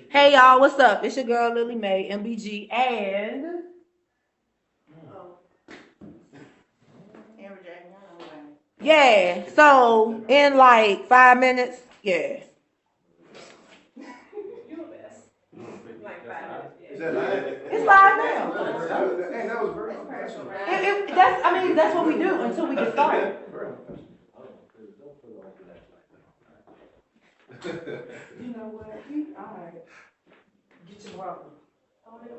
Hey y'all, what's up? It's your girl Lily Mae, MBG, and yeah. So in like 5 minutes, yeah. Is that live? It's live now. Hey, that was very professional. That's what we do until we get started. You know what? All right. Get your brother. Get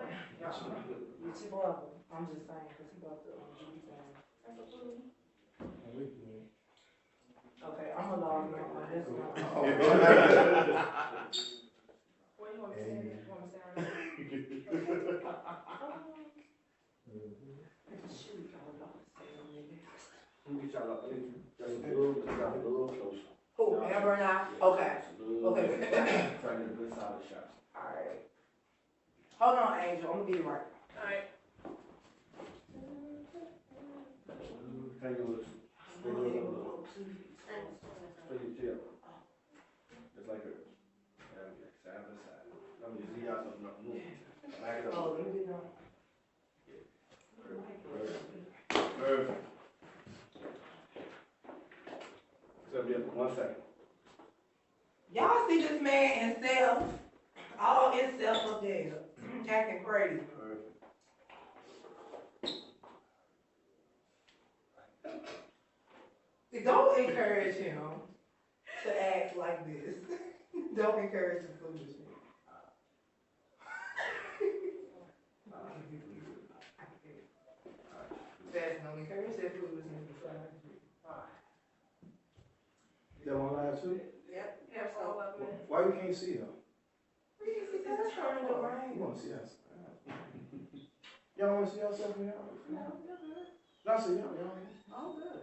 your brother. I'm just saying, because he about to do his thing. Okay, I'm gonna log in on this one. Where you want me to send it? You want me to send it? Shoot, y'all know. Let me get y'all up. Just a little closer. Who, Amber and I? Okay. Okay. Try to get a good solid shot. Alright. Hold on, Angel. I'm gonna be right. Alright. Hang a little. Straight a little. Straight your tail. Just like her. Side by side. Let me see y'all something up. Back it up. Oh, let me get down. Perfect. So be up 1 second. Y'all see this man himself, all himself up there, acting crazy. Don't encourage him to act like this. Don't encourage the foolishness. Don't encourage that foolishness. That one live too? Yep. Yep. So, why you can't see them? we can see that turn in the rain. You want to see us? Y'all want to see yourself in y'all? No, I see y'all. Oh, good.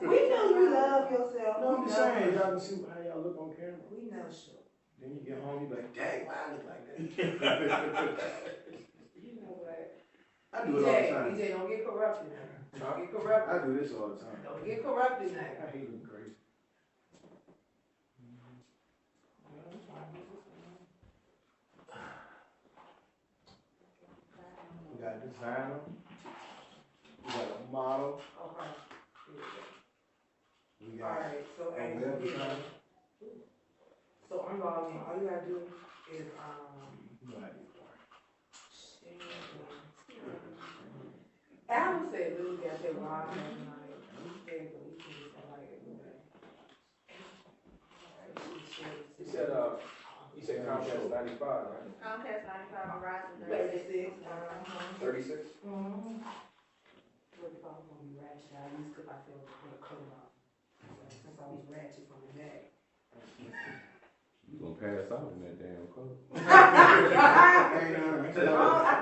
We know you love yourself. No, I'm just saying, y'all can see how y'all look on camera. We know, sure. Then you get home, you be like, dang, why I look like that? You know what? I do it all the time. DJ, don't get corrupted. Don't get corrupted. I do this all the time. Don't get corrupted now. I hate them crazy. We got a designer. We got a model. Okay. We got Alright, so a web designer. So I'm logging in. All you gotta do is Alan said Lily got that live last night. He said, but he can somebody anyway. He said Comcast 95, right? Comcast 95 on Verizon 36. 36? Mm-hmm. What if I was gonna be ratchet? I used to myself with a coat on. Since I was ratchet from the back. You gonna pass out in that damn coat.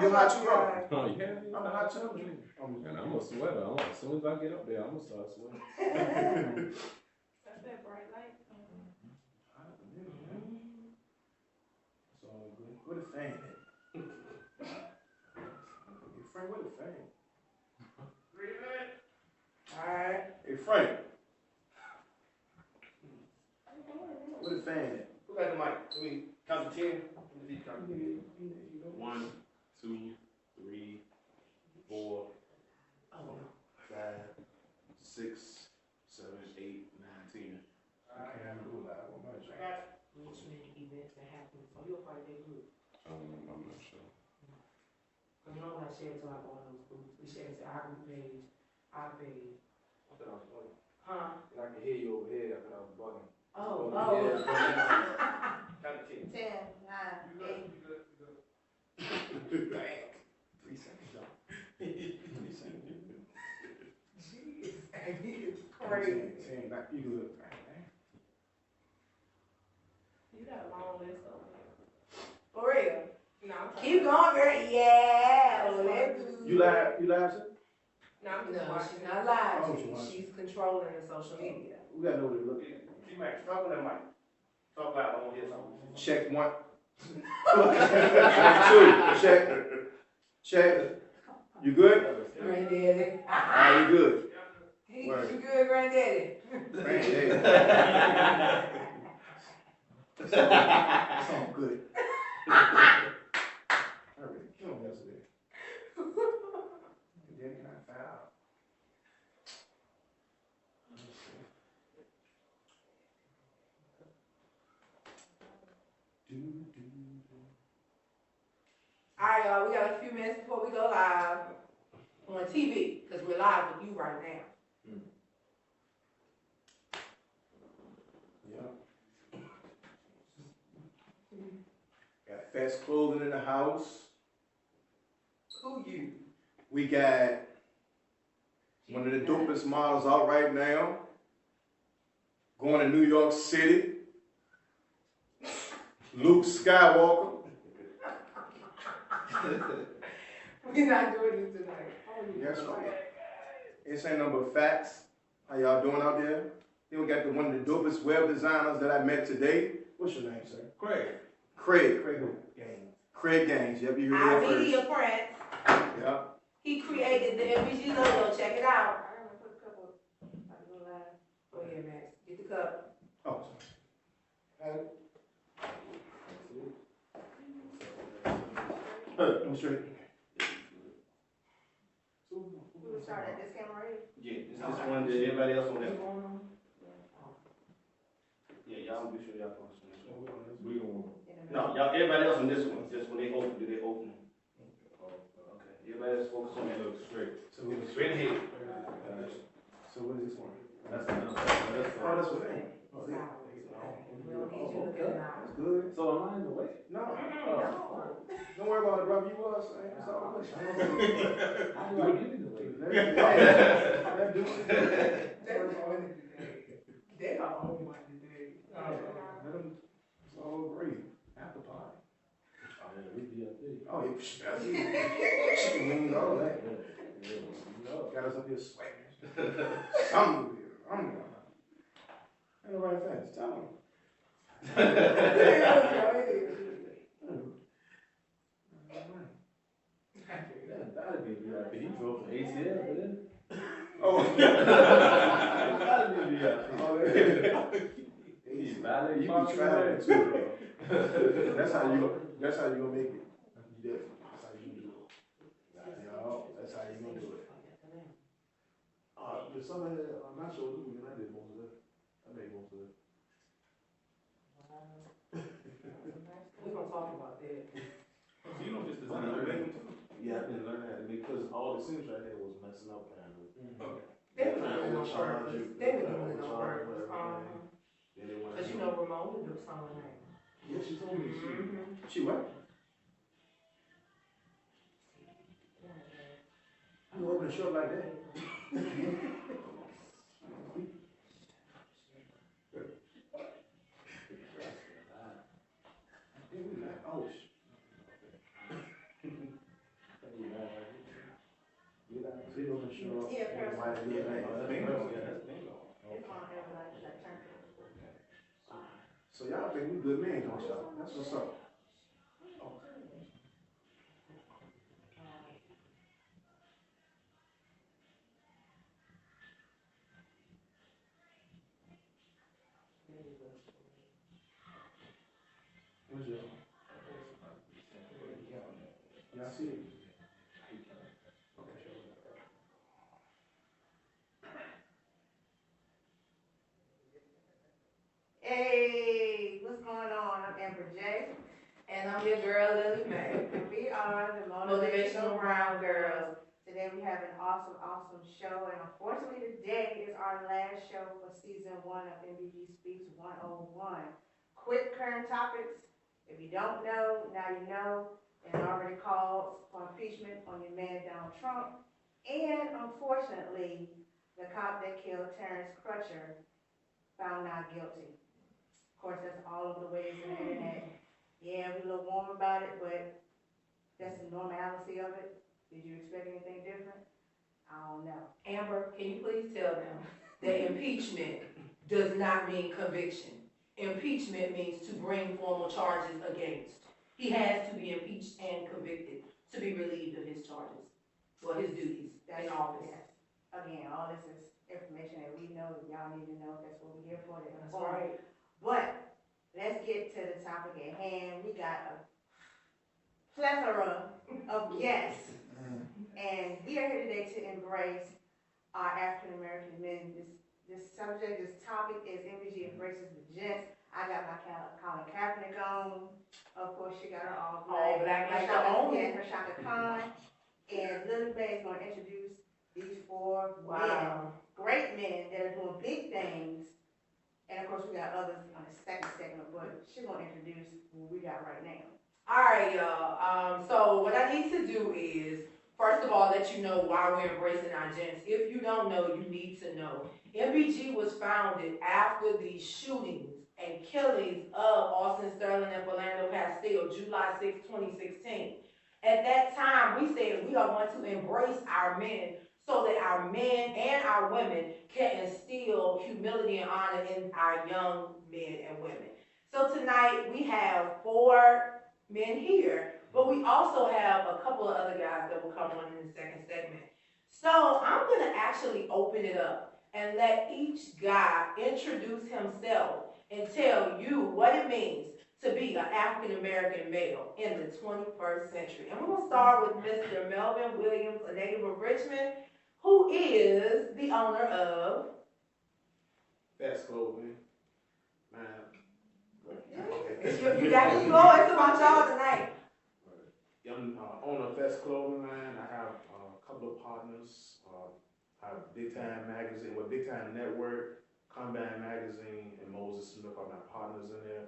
You're not too wrong. Oh, yeah. I'm not too wrong. And I'm a sweater. As soon as I get up there, I'm gonna start sweating. That's that bright light. It's all good. Where the fan at? Hey, Frank, where the fan? Alright. Hey, Frank. Where the fan at? Who got the mic? Let me count to 10. 1, 2, 3, 4, 5, 6, 7, 8, 9, 10. Okay, I'm cool. Which many events that happen. So you'll probably get good. I'm not sure. Because you know when I shared to like all those groups, we shared to our group page, our page. I thought I was bugging. Huh? And I can hear you over here. I thought I was bugging. Oh. Count to 10. 10, 9, 8. Bang. 3 seconds, y'all. 3 seconds. Jeez, he is crazy. 10. Back. You good. You got a long list over here. For real. No, I'm Keep going, girl. Yeah. You live too? No, I'm just No, watching. she's not live. Oh, she's watching. She's controlling the social media. We gotta know what it looks like. T-Mac, talk on that mic. Talk loud, I won't hear something. Check 1. Check 2. Check. You good? Granddaddy. You good? You good, Granddaddy? Granddaddy. That's all good. I really killed him yesterday. And then he kind of foul. Let me see. All right, y'all, we got a few minutes before we go live on TV, because we're live with you right now. Yeah. Got Fast Clothing in the house. Who you? We got one of the dopest models out right now. Going to New York City. Luke Skywalker. We're not doing this tonight. That's right. This ain't nothing but facts. How y'all doing out there? Then we got one of the dopest web designers that I met today. What's your name, sir? Craig. Craig Gaines. Craig Gaines. Yep, you heard Our that media first. friend. Yep. He created the MBG logo. Check it out. I remember put a couple, like, go live. Go ahead, Max. Get the cup. Oh, sorry. I'm straight. We would start at this camera right Yeah, this one, did everybody else on that? Yeah, y'all be sure y'all focus on this one. We gonna. here. No, y'all, everybody else on this one, just when they open, do they open? Okay, everybody else focus on that. Look straight. So what is Straight ahead. So what is this one? That's Oh, that's what it is. Oh, We don't need you looking okay. now. That's good. So am I in the way? No. No. Don't worry about it, brother. You was. It's all good. How do I get in the way? Let do it. They were on it today. They are on one today. Let them. It's all great. After party. Oh, yeah, we be up there. Oh, yeah. Chicken wings, all that. No. Got us up here sweating. Something weird. Ain't nobody fast. Tell them. That'd be VIP. He drove from ATL, but then. Oh. That'd be VIP. Oh, yeah. He's valet. You be traveling too, bro. That's how you gonna make it. You did. That's how you do it. Yo, that's how you gonna do it. There's somebody that I'm not sure who, and I did most of it. I made most of it. We're gonna talk about that. So you don't just design the make them too? Yeah, I've been learning how to make, because all the scenes right there was messing up kind of. They were doing it on purpose. They were doing it on purpose. Then they wanted Cause you know Ramona do song name. Yeah, she told me. She what? You open the shop like that? Oh, so you open the shop. Yeah, first. Why they do that? That's bingo, yeah, that's bingo. It's on everybody, like, turn. So y'all think we good men, don't y'all? That's what's up. Where's your? Y'all see it? Hey, what's going on? I'm Amber J. And I'm your girl, Lily Mae. And we are the Motivational Brown Girls. Today we have an awesome show, and unfortunately today is our last show for season 1 of MBG Speaks 101. Quick current topics. If you don't know, now you know. And already called for impeachment on your man Donald Trump. And unfortunately, the cop that killed Terrence Crutcher found not guilty. Of course, that's all over the ways on the internet. Yeah, we're a little warm about it, but that's the normalcy of it. Did you expect anything different? I don't know. Amber, can you please tell them that impeachment does not mean conviction. Impeachment means to bring formal charges against. He has to be impeached and convicted to be relieved of his charges, or his duties in office. Yes. Again, all this is information that we know that y'all need to know. That's what we're here for. That's right. But let's get to the topic at hand. We got a plethora of guests, and we are here today to embrace our African American men. This subject, this topic is MBG embraces the Gentz. I got my Colin Kaepernick on. Of course, she got her all black. All black like the Shaka, owner. yeah, her Shaka Khan. And Lily Mae is going to introduce these four men, great men that are doing big things. And of course, we got others on the second segment, but she's going to introduce what we got right now. All right, y'all. So what I need to do is, first of all, let you know why we're embracing our Gentz. If you don't know, you need to know. MBG was founded after the shootings and killings of Austin Sterling and Philando Castile, July 6, 2016. At that time, we said we are going to embrace our men so that our men and our women can instill humility and honor in our young men and women. So tonight, we have 4 men here, but we also have a couple of other guys that will come on in the second segment. So I'm going to actually open it up and let each guy introduce himself and tell you what it means to be an African-American male in the 21st century. And we're going to start with Mr. Melvin Williams, a native of Richmond, who is the owner of... That's clothing. Man. You got the floor. It's about y'all tonight. I'm owner of Fest Clothing, man. I have a couple of partners. I have Big Time Magazine, Big Time Network, Combat Magazine, and Moses Smith are my partners in there.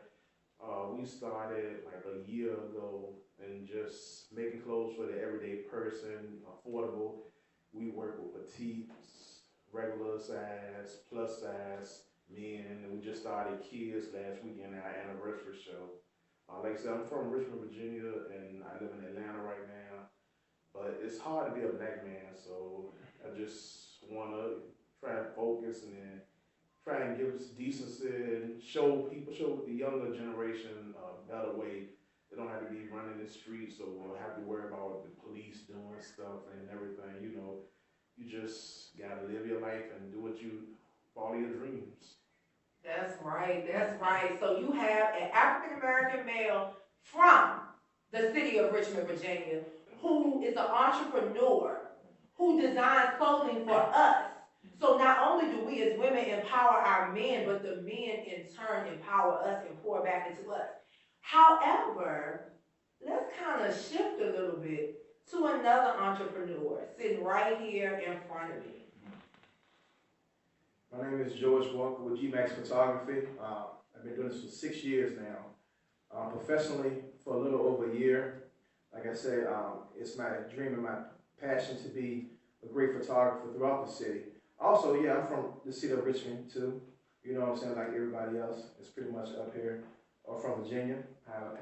We started like a year ago and just making clothes for the everyday person, affordable. We work with petites, regular size, plus size men, and we just started kids last weekend at our anniversary show. Like I said, I'm from Richmond, Virginia, and I live in Atlanta right now. But it's hard to be a black man, so I just want to try and focus and then try and give us decency and show the younger generation a better way. They don't have to be running the streets or have to worry about the police doing stuff and everything. You know, you just got to live your life and do follow your dreams. That's right, that's right. So you have an African-American male from the city of Richmond, Virginia, who is an entrepreneur, who designs clothing for us. So not only do we as women empower our men, but the men in turn empower us and pour back into us. However, let's kind of shift a little bit to another entrepreneur sitting right here in front of me. My name is George Walker with G-Max Photography. I've been doing this for 6 years now. Professionally, for a little over a year. Like I said, it's my dream and my passion to be a great photographer throughout the city. Also, yeah, I'm from the city of Richmond too. You know what I'm saying, like everybody else. It's pretty much up here, or from Virginia,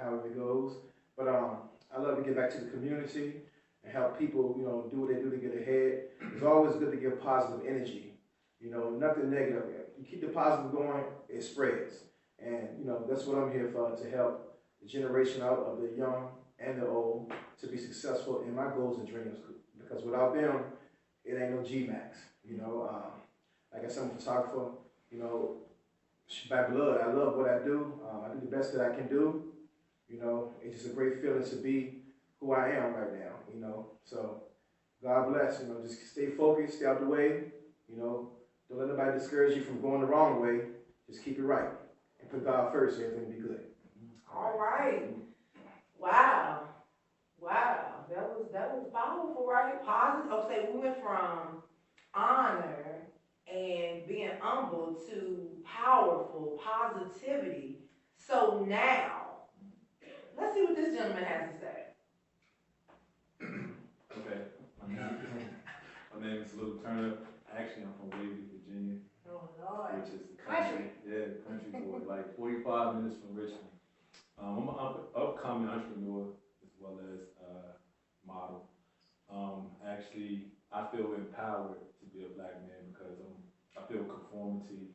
however it goes. But I love to get back to the community and help people, you know, do what they do to get ahead. It's always good to give positive energy. You know, nothing negative. You keep the positive going, it spreads. And, you know, that's what I'm here for, to help the generation out of the young and the old to be successful in my goals and dreams. Because without them, it ain't no G-Max. You know, like I said, I'm a photographer, you know, by blood. I love what I do. I do the best that I can do. You know, it's just a great feeling to be who I am right now, you know. So, God bless, you know, just stay focused, stay out the way, you know. Don't let nobody discourage you from going the wrong way. Just keep it right. And put God first, everything will be good. All right. Wow. Wow. That was powerful, right? Positive. Okay, we went from honor and being humble to powerful positivity. So now, let's see what this gentleman has to say. Okay. My name is Luke Turner. Actually, I'm from Wavy, Virginia, Oh, Lord. which is the country. Yeah, the country boy, like 45 minutes from Richmond. I'm an upcoming entrepreneur as well as model. Actually, I feel empowered to be a black man because I feel conformity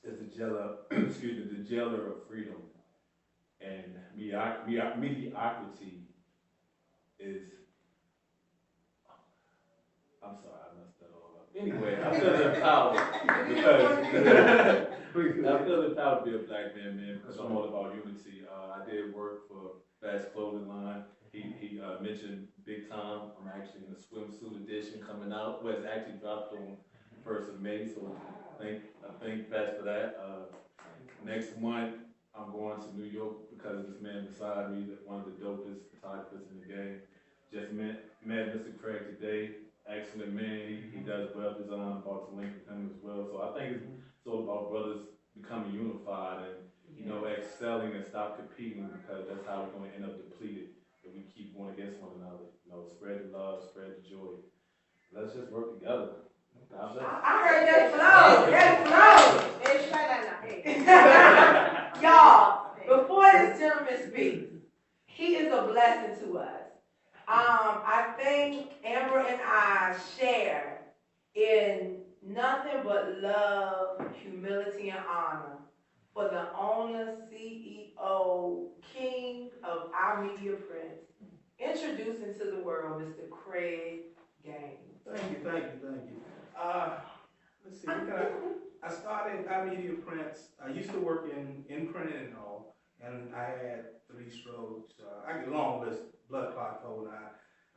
is the jailer, the jailer of freedom, and mediocrity is. I'm sorry, I messed that all up. Anyway, I feel empowered I feel proud to be a black man, because I'm all about unity. I did work for Fast Clothing Line. He mentioned Big Time. I'm actually in the swimsuit edition coming out. Well, it's actually dropped on 1st of May, so I thank Fast for that. Next month, I'm going to New York because of this man beside me, one of the dopest photographers in the game. Just met Mr. Craig today. Excellent man. He does web design. I'm about to link with him as well. So I think it's all about brothers becoming unified and excelling and stop competing, because that's how we're going to end up depleted if we keep going against one another. Spread the love, spread the joy. Let's just work together. God bless. I heard that flow. That flow. Y'all, before this gentleman speaks, he is a blessing to us. I think Amber and I share in nothing but love, humility, and honor for the owner, CEO, king of our media prince, introducing to the world Mr. Craig Gaines. Thank you. Let's see, I started our media prints. I used to work in print and all, and I had 3 strokes. I get a long list, blood clot cold.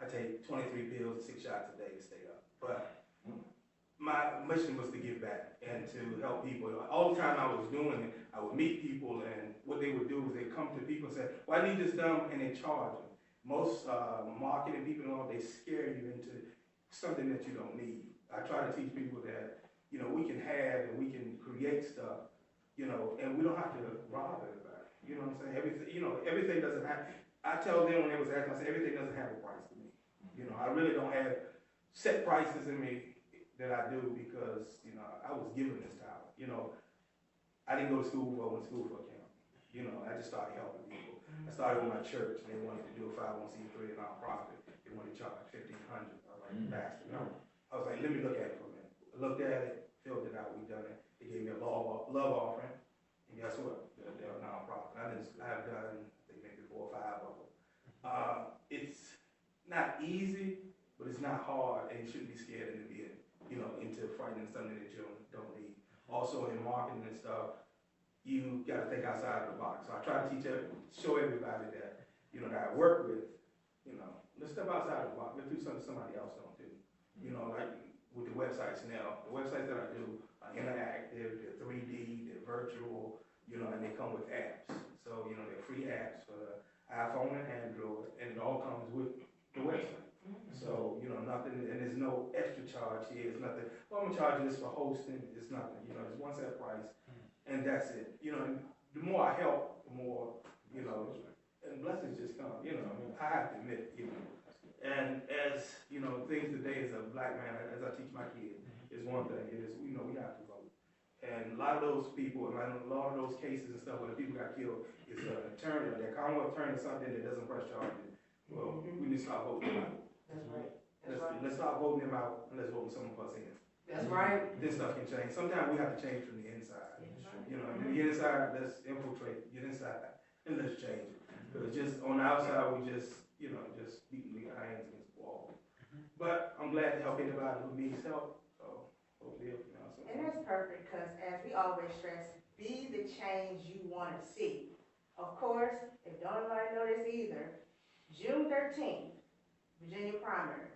I take 23 pills, 6 shots a day to stay up. But my mission was to give back and to help people. All the time I was doing it, I would meet people, and what they would do is they'd come to people and say, well, I need this done, and they charge them. Most marketing people, they scare you into something that you don't need. I try to teach people that, we can have and we can create stuff, and we don't have to rob everybody. You know what I'm saying? Everything doesn't have, I tell them when they was asking, I said, everything doesn't have a price to me. I really don't have set prices in me that I do because, I was given this talent. I didn't go to school, I went to school for accounting. I just started helping people. I started with my church, and they wanted to do a 501c3 nonprofit. They wanted to charge $1,500. I was like, bastard, no. I was like, let me look at it for a minute. I looked at it, filled it out, we done it. They gave me a love offering, and guess what? They're a nonprofit. I've done, I think maybe 4 or 5 of them. It's not easy, but it's not hard, and you shouldn't be scared in the beginning, into frightening something that you don't need. Also in marketing and stuff, you got to think outside of the box. So I try to show everybody that, that I work with, let's step outside of the box. Let's do something somebody else don't do. Like with the websites now, the websites that I do are interactive, they're 3D, they're virtual, and they come with apps. So, they're free apps for the iPhone and Android, and it all comes with the website. So, nothing, and there's no extra charge here. It's nothing, well, I'm going to charge you this for hosting. It's nothing, it's one set price, and that's it. And the more I help, the more, and blessings just come, I have to admit, And as, things today as a black man, as I teach my kids, is one thing, is, we have to vote. And a lot of those people, and a lot of those cases and stuff where the people got killed, is an attorney, or their Commonwealth attorney, something that doesn't press charges. Well, we need to start voting them out. That's right. Let's start voting them out, and let's vote some of us in. That's right. This stuff can change. Sometimes we have to change from the inside. The inside, let's infiltrate, get inside, and let's change it. Because just on the outside, we just beating our hands against the wall. But I'm glad to help anybody who needs help. So hopefully, And that's perfect, because as we always stress, be the change you want to see. Of course, if don't nobody know this either, June 13th, Virginia primary.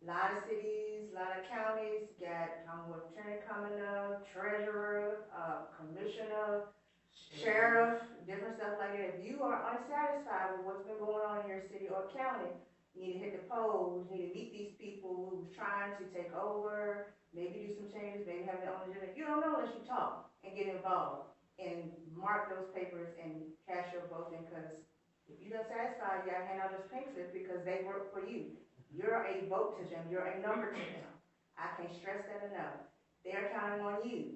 A lot of cities, a lot of counties got Commonwealth attorney coming up, treasurer, commissioner, sheriff, different stuff like that. If you are unsatisfied with what's been going on in your city or county, you need to hit the polls, you need to meet these people who's trying to take over, maybe do some changes, maybe have their own agenda. You don't know unless you talk and get involved and mark those papers and cast your vote in, because if you're unsatisfied, you gotta hand out those pink slips because they work for you. You're a vote to them, you're a number to them. I can't stress that enough. They're counting on you.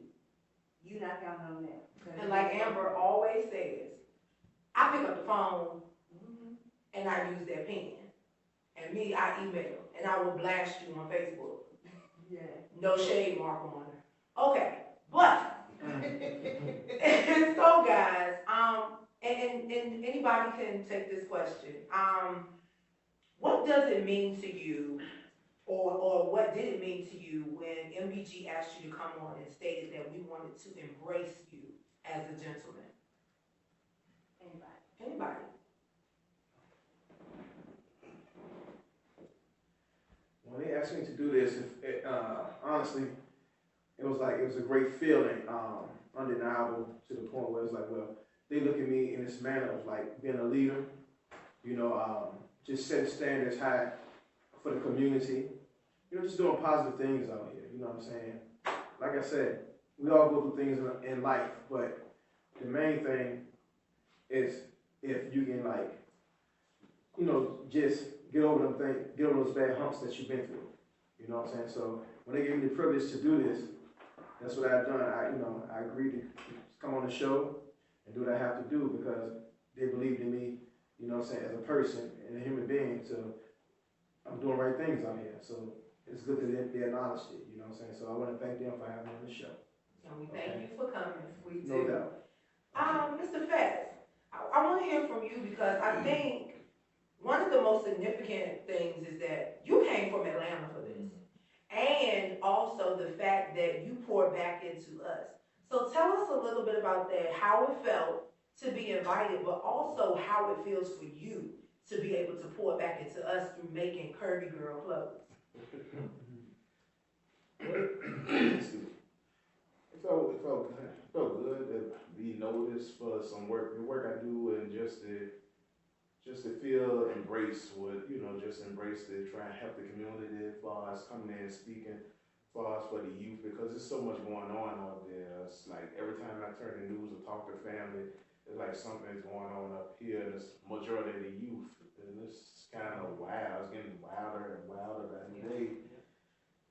You're not counting on them. And like Amber always says, I pick up the phone and I use their pen. And me, I email, and I will blast you on Facebook. Yeah. No shade mark on her. Okay, but so guys, and anybody can take this question. What does it mean to you Or what did it mean to you when MBG asked you to come on and stated that we wanted to embrace you as a gentleman? Anybody? When they asked me to do this, honestly, it was a great feeling, undeniable, to the point where it's like, well, they look at me in this manner of like being a leader, just setting standards high for the community, just doing positive things out here, you know what I'm saying? Like I said, we all go through things in life, but the main thing is if you can just get over those bad humps that you've been through, you know what I'm saying? So when they gave me the privilege to do this, that's what I've done. I agreed to come on the show and do what I have to do because they believed in me, you know what I'm saying, as a person and a human being. So I'm doing right things out here. So it's good that they acknowledged it, you know what I'm saying? So I want to thank them for having me on the show. And we thank you for coming. We do. No doubt. Mr. Fest, I want to hear from you because I think one of the most significant things is that you came from Atlanta for this. And also the fact that you poured back into us. So tell us a little bit about that, how it felt to be invited, but also how it feels for you to be able to pour back into us through making curvy girl clothes. It felt good to be noticed for some work, the work I do, and just to feel embraced with, just embrace to try and help the community as far as coming in and speaking, as far as for the youth, because there's so much going on out there. It's like every time I turn the news or talk to family, it's like something's going on up here, and it's majority of the youth, and it's kind of wild. It's getting wilder and wilder by the day.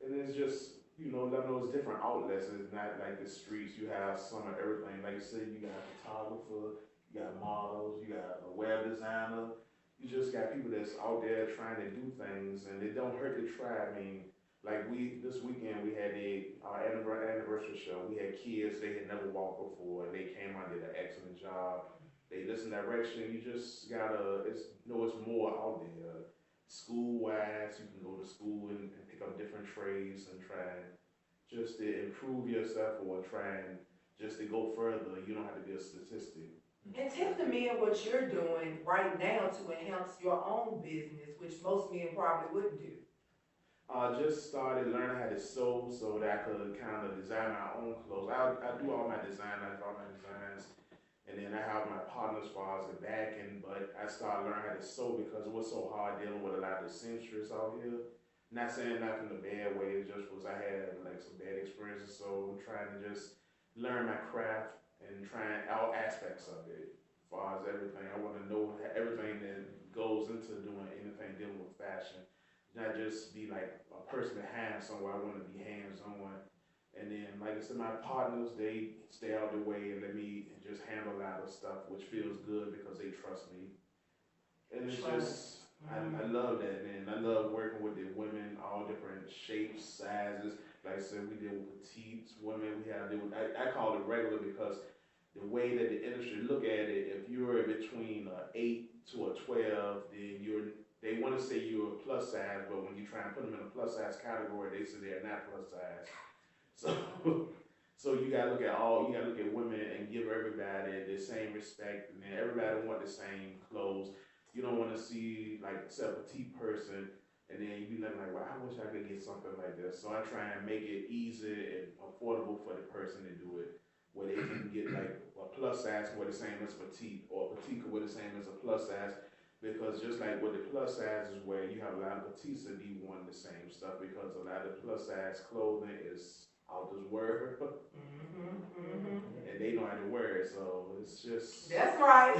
And it's just, letting those different outlets. It's not like the streets. You have some of everything. Like you said, you got a photographer, you got models, you got a web designer. You just got people that's out there trying to do things, and it don't hurt to try. I mean, like this weekend we had our anniversary show. We had kids they had never walked before, and they came out and did an excellent job. They listen direction. You just gotta it's more out there. School-wise, you can go to school and pick up different trades and try just to improve yourself or try and just to go further. You don't have to be a statistic. And tell the men what you're doing right now to enhance your own business, which most men probably wouldn't do. I just started learning how to sew so that I could kind of design my own clothes. I do all my designs, and then I have my partner as far as the backing, but I started learning how to sew because it was so hard dealing with a lot of seamstresses out here. Not saying that in a bad way, it just was I had like some bad experiences, so I'm trying to just learn my craft and trying all aspects of it. As far as everything, I want to know everything that goes into doing anything dealing with fashion. Not just be like a person behind somewhere. I want to be hands-on. And then, like I said, my partners, they stay out of the way and let me just handle a lot of stuff, which feels good because they trust me. And it's just, I love that, man. I love working with the women, all different shapes, sizes. Like I said, we deal with petites women. I call it regular because the way that the industry look at it, if you're between 8 to a 12, then they want to say you're a plus size, but when you try and put them in a plus size category, they say they're not plus size. So you gotta look at women and give everybody the same respect, and then everybody want the same clothes. You don't want to see like a petite person, and then you be like, well, I wish I could get something like this. So I try and make it easy and affordable for the person to do it, where they can get like a plus size with the same as petite, or petite with the same as a plus size. Because just like with the plus sizes, where you have a lot of petites that be wanting the same stuff, because a lot of plus size clothing is out this word, and they know how to wear it, so it's just. That's right.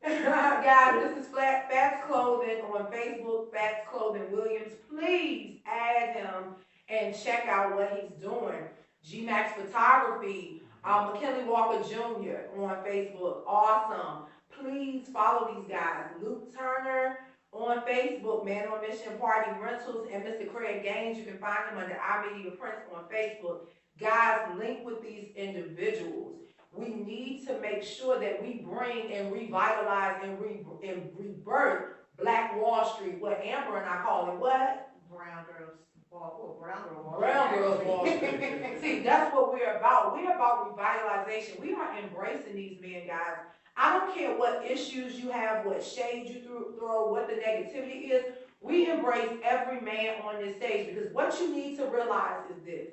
Guys, this is Fats Clothing on Facebook, Fats Clothing Williams. Please add him and check out what he's doing. G-Max Photography, McKinley Walker Jr. on Facebook, awesome. Please follow these guys. Luke Turner on Facebook, Man on Mission Party Rentals, and Mr. Craig Gaines. You can find him under iMedia Prince on Facebook. Guys, link with these individuals. We need to make sure that we bring and revitalize and rebirth Black Wall Street, what Amber and I call it, what? Brown girls, brown girl. Brown girls Wall Street. See, that's what we're about. We're about revitalization. We are embracing these men, guys. I don't care what issues you have, what shade you throw, what the negativity is. We embrace every man on this stage because what you need to realize is this.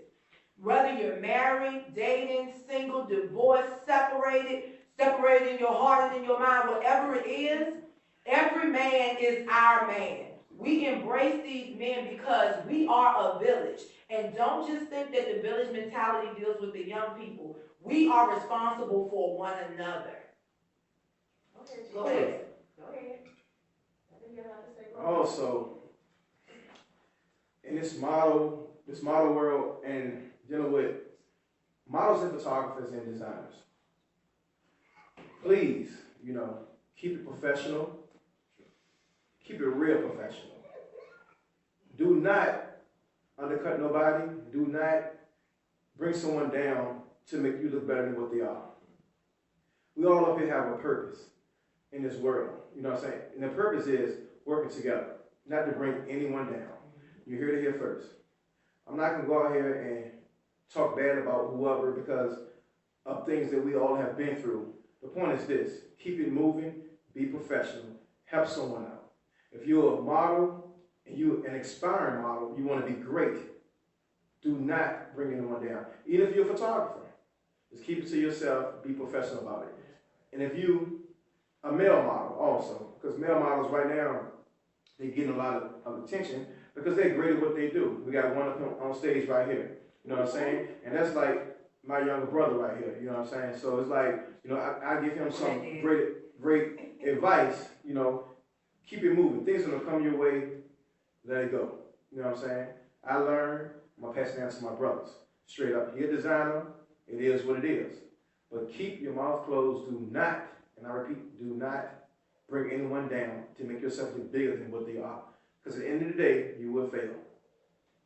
Whether you're married, dating, single, divorced, separated in your heart and in your mind, whatever it is, every man is our man. We embrace these men because we are a village. And don't just think that the village mentality deals with the young people. We are responsible for one another. Go ahead. Also, in this model world and dealing with models and photographers and designers, please, keep it professional. Keep it real professional. Do not undercut nobody. Do not bring someone down to make you look better than what they are. We all up here have a purpose in this world. You know what I'm saying? And the purpose is working together, not to bring anyone down. You're here to hear first. I'm not going to go out here and talk bad about whoever because of things that we all have been through. The point is this. Keep it moving. Be professional. Help someone out. If you're a model and you're an aspiring model, you want to be great, do not bring anyone down. Even if you're a photographer, just keep it to yourself, be professional about it. And if you a male model also, because male models right now, they're getting a lot of attention because they're great at what they do. We got one up on stage right here, you know what I'm saying? And that's like my younger brother right here, you know what I'm saying? So it's like, I give him some great advice, keep it moving. Things are going to come your way, let it go. You know what I'm saying? I learned, I'm going to pass it down to my brothers. Straight up, you're a designer, it is what it is. But keep your mouth closed. Do not, and I repeat, do not bring anyone down to make yourself look bigger than what they are. Because at the end of the day, you will fail.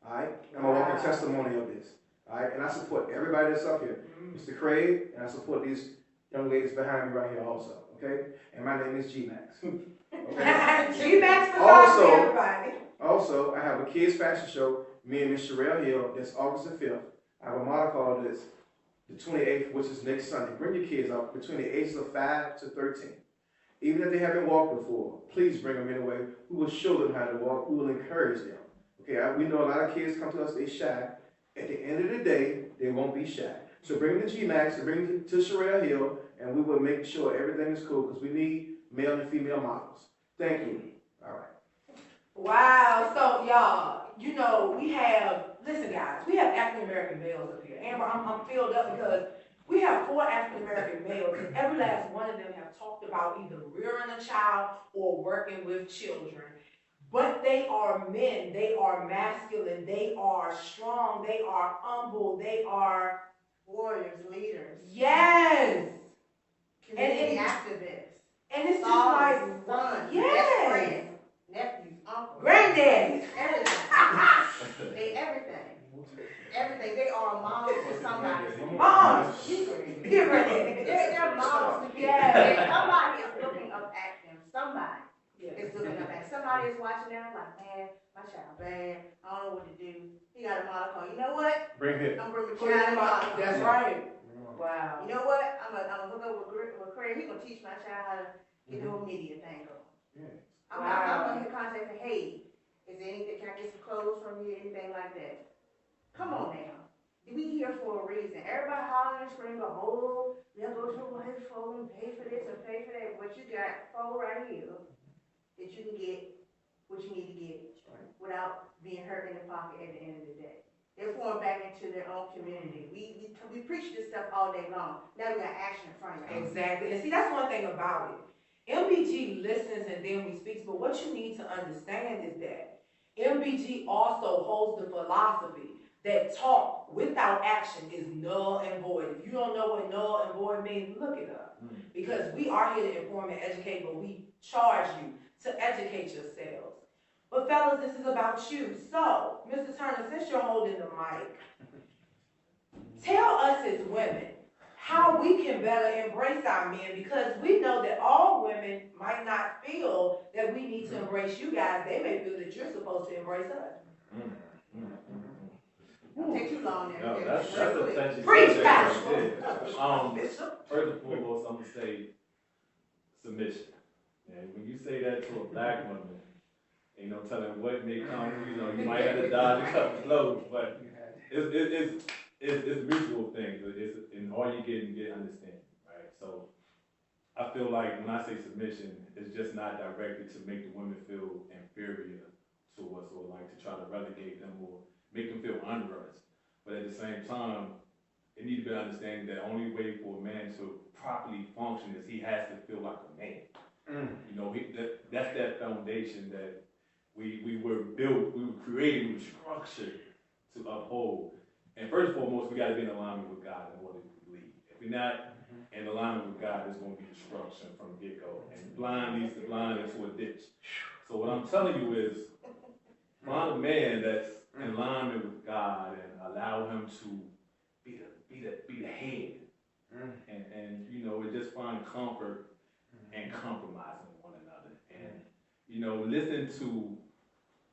All right? I'm a walking testimony of this. All right? And I support everybody that's up here. Mr. Craig, and I support these young ladies behind me right here also. Okay? And my name is G-Max. Okay? G-Max for everybody. Also, I have a kids fashion show, me and Miss Gyrlz Hill, that's August the 5th. I have a model call that's the 28th, which is next Sunday. Bring your kids up between the ages of 5 to 13. Even if they haven't walked before, please bring them in a way. We will show them how to walk. We will encourage them. Okay, we know a lot of kids come to us, they shy. At the end of the day, they won't be shy. So bring them to G-Max, bring them to Gyrlz Hill, and we will make sure everything is cool because we need male and female models. Thank you. All right. Wow. So, y'all, we have, listen, guys, we have African-American males up here. Amber, I'm filled up because we have 4 African-American males, and every last one of them have talked about either rearing a child or working with children. But they are men. They are masculine. They are strong. They are humble. They are warriors, leaders. Yes. Community activists. And it's just like, sons, yes. friends, nephews, uncles, granddaddies, everything. Everything. They are models to somebody. Moms. They're models to people. Yes. Somebody is looking up at them. Somebody is looking up at them. Somebody is watching them like, man, my child bad. I don't know what to do. He got a model call. You know what? Bring it. I'm bringing child. That's right. Wow. You know what? I'm gonna hook up with Craig. He's gonna teach my child how to get the whole media thing going. Yeah. I'm gonna contact him. Hey, is there anything? Can I get some clothes from you? Anything like that? Come on now. We here for a reason. Everybody hollering and screaming, oh, they'll go to a white phone and pay for this and pay for that. But you got phone right here that you can get what you need to get without being hurt in the pocket at the end of the day. They're pouring back into their own community. We preach this stuff all day long. Now we got action in front of us. Exactly. And see, that's one thing about it. MBG listens and then we speak. But what you need to understand is that MBG also holds the philosophy that talk without action is null and void. If you don't know what null and void means, look it up. Because we are here to inform and educate, but we charge you to educate yourselves. But fellas, this is about you. So, Mr. Turner, since you're holding the mic, tell us as women how we can better embrace our men, because we know that all women women might not feel that we need to embrace you guys. They may feel that you're supposed to embrace us. Don't take too long there. No, that's a touchy Preach, subject Pastor. right there. First and foremost, I'm gonna say submission. And when you say that to a black woman, ain't no telling what may come. You know, you might have to dodge a couple blows, but it's a mutual thing. It's and all you get understanding, right? So I feel like when I say submission, it's just not directed to make the women feel inferior to us or like to try to relegate them or make them feel under us. But at the same time, it needs to be understanding that the only way for a man to properly function is he has to feel like a man. You know, that's that foundation that we were built, we were created, we were structured to uphold. And first and foremost, we got to be in alignment with God in order to lead. If we're not in alignment with God, there's going to be destruction from the get-go. And blind leads the blind into a ditch. So what I'm telling you is, find a man that's in alignment with God and allow him to be the head. And you know, just find comfort and compromising with one another. And you know,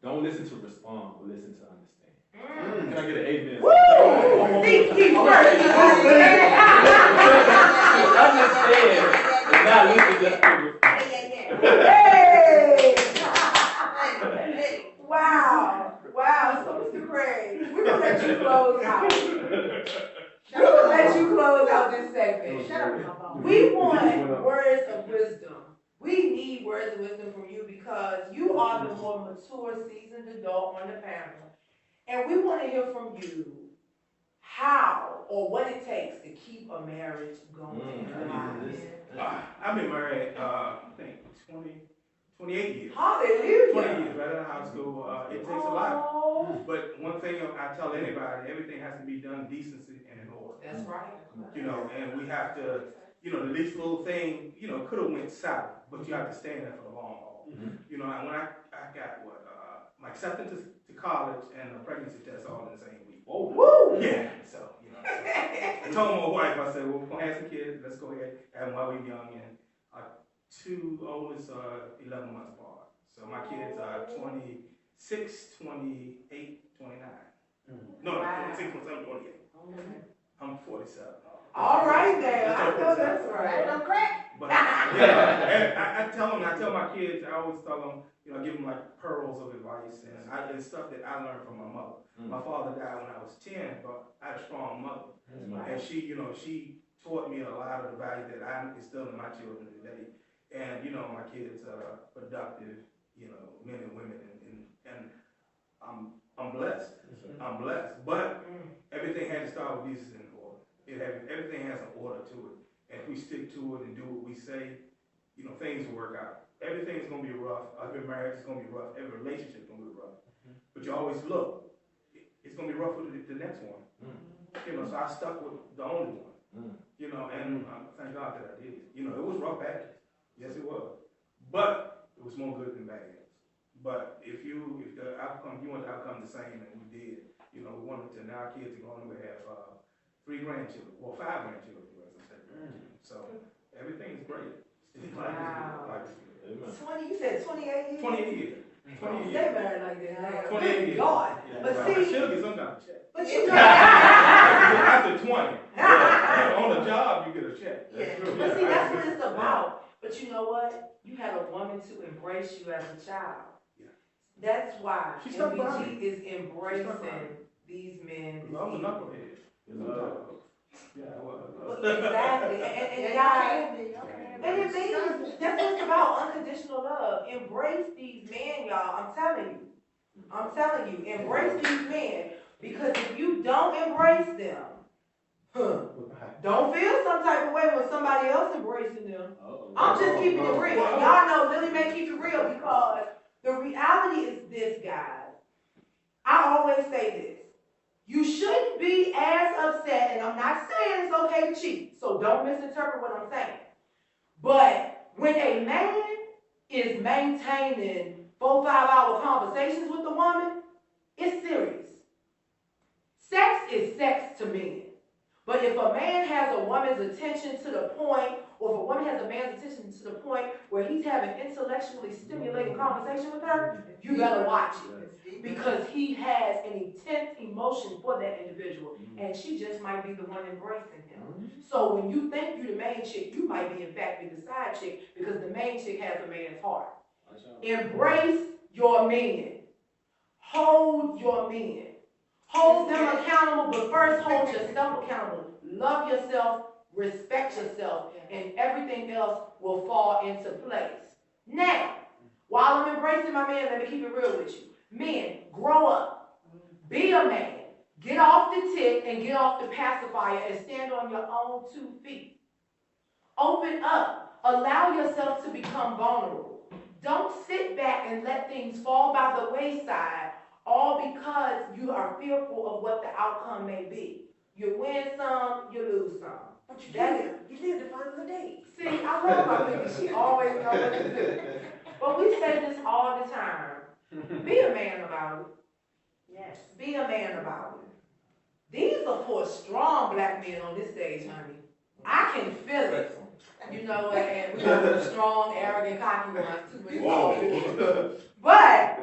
don't listen to respond, but listen to understand. Can I get an amen? Woo! Keep working. Understand and not listen just to respond. Hey! Wow. So Mr. Craig, we're gonna let you close out. We're gonna let you close out this segment. We want words of wisdom. We need words of wisdom from you because you are the more mature, seasoned adult on the panel. And we want to hear from you how or what it takes to keep a marriage going. I've been married, I think, 28 years. Hallelujah. 20 years, right out of high school. It takes a lot. But one thing I tell anybody, everything has to be done decency and in order. That's right. You know, and we have to, you know, the least little thing, you know, could have went south, but you have to stand there for the long haul. You know, and when I got my acceptance to college and a pregnancy test all in the same week. Woo! Yeah, so, you know, I told my wife, I said, well, we're going to have some kids, let's go ahead, have them while we're young, and our two oldest are 11 months apart. So my kids are 26, 28, 29. No, 26, 27, 28. I'm 47. All right, then. I know that's right. No crack. But yeah, I tell my kids, I always tell them, you know, I give them like pearls of advice and stuff that I learned from my mother. My father died when I was 10, but I had a strong mother. And she, you know, she taught me a lot of the values that I instill in my children today. And, you know, my kids are productive, you know, men and women, and I'm blessed. I'm blessed. But everything had to start with decency and order. Everything has an order to it. And if we stick to it and do what we say, you know, things will work out. Everything's gonna be rough. Every marriage is gonna be rough. Every relationship is gonna be rough. But you always look, it's gonna be rough with the next one. You know, so I stuck with the only one. You know, and thank God that I did. You know, it was rough patches. Yes, it was. But it was more good than bad. But if you want the outcome the same, and we did, you know, we wanted to, now our kids are going to have 3 grandchildren, well, 5 grandchildren, as I said. So everything's great. Wow. 20, you said 28 years? 28 years. 28 Stay years. married like that. 28 years. God. But I see, should get some kind of check. but you know, After 20. On the job, you get a check. yeah. But see, that's what it's about. But you know what? You had a woman to embrace you as a child. Yeah. That's why She stuck by MBG me. is embracing these men. I was a knucklehead. Yeah, I was. Exactly. And guys, and it means that's what it's about, unconditional love. Embrace these men, y'all. I'm telling you, embrace these men. Because if you don't embrace them, don't feel some type of way when somebody else embracing them. I'm just keeping it real. And y'all know Lily may keep it real because the reality is this, guys. I always say this. You shouldn't be as upset, and I'm not saying it's okay to cheat, so don't misinterpret what I'm saying. But when a man is maintaining 4-5 hour conversations with a woman, it's serious. Sex is sex to men. But if a man has a woman's attention to the point or if a woman has a man's attention to the point where he's having intellectually stimulating conversation with her, you better watch it. Because he has an intense emotion for that individual, and she just might be the one embracing him. So when you think you're the main chick, you might be in fact be the side chick, because the main chick has a man's heart. Embrace your men. Hold your men. Hold them accountable, but first hold yourself accountable. Love yourself, respect yourself, and everything else will fall into place. Now, while I'm embracing my man, let me keep it real with you. Men, grow up. Be a man. Get off the tit and get off the pacifier and stand on your own 2 feet. Open up. Allow yourself to become vulnerable. Don't sit back and let things fall by the wayside, all because you are fearful of what the outcome may be. You win some, you lose some. But you did the final day. See, I love my baby. She always knows what to do. But we say this all the time. Be a man about it. Yes. Be a man about it. These are 4 strong black men on this stage, honey. I can feel it. You know, and we got some strong, arrogant, cocky ones too. But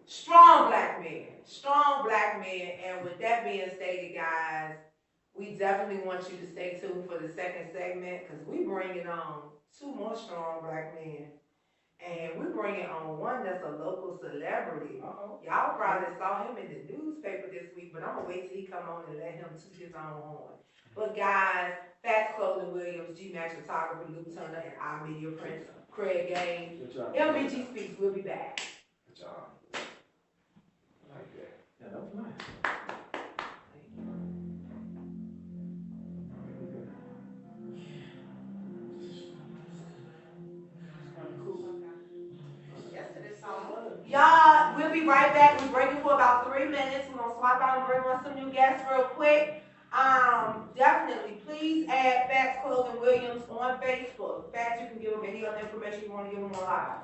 strong black men. And with that being stated, guys, we definitely want you to stay tuned for the second segment, because we bringing on 2 more strong black men. And we're bringing on one that's a local celebrity. Y'all probably saw him in the newspaper this week, but I'm going to wait till he come on and let him toot his own horn. But guys, Fats Clothing Williams, G-Max Photographer, Luke Turner, and our media prince, Craig Gaines. MBG Speaks, we'll be back. Good job. I like that. Yeah, that was nice. Y'all, we'll be right back. We're breaking for about 3 minutes. We're going to swap out and bring on some new guests real quick. Definitely, please add Fats Clothing Williams on Facebook. Fats, you can give them any other information you want to give them on live.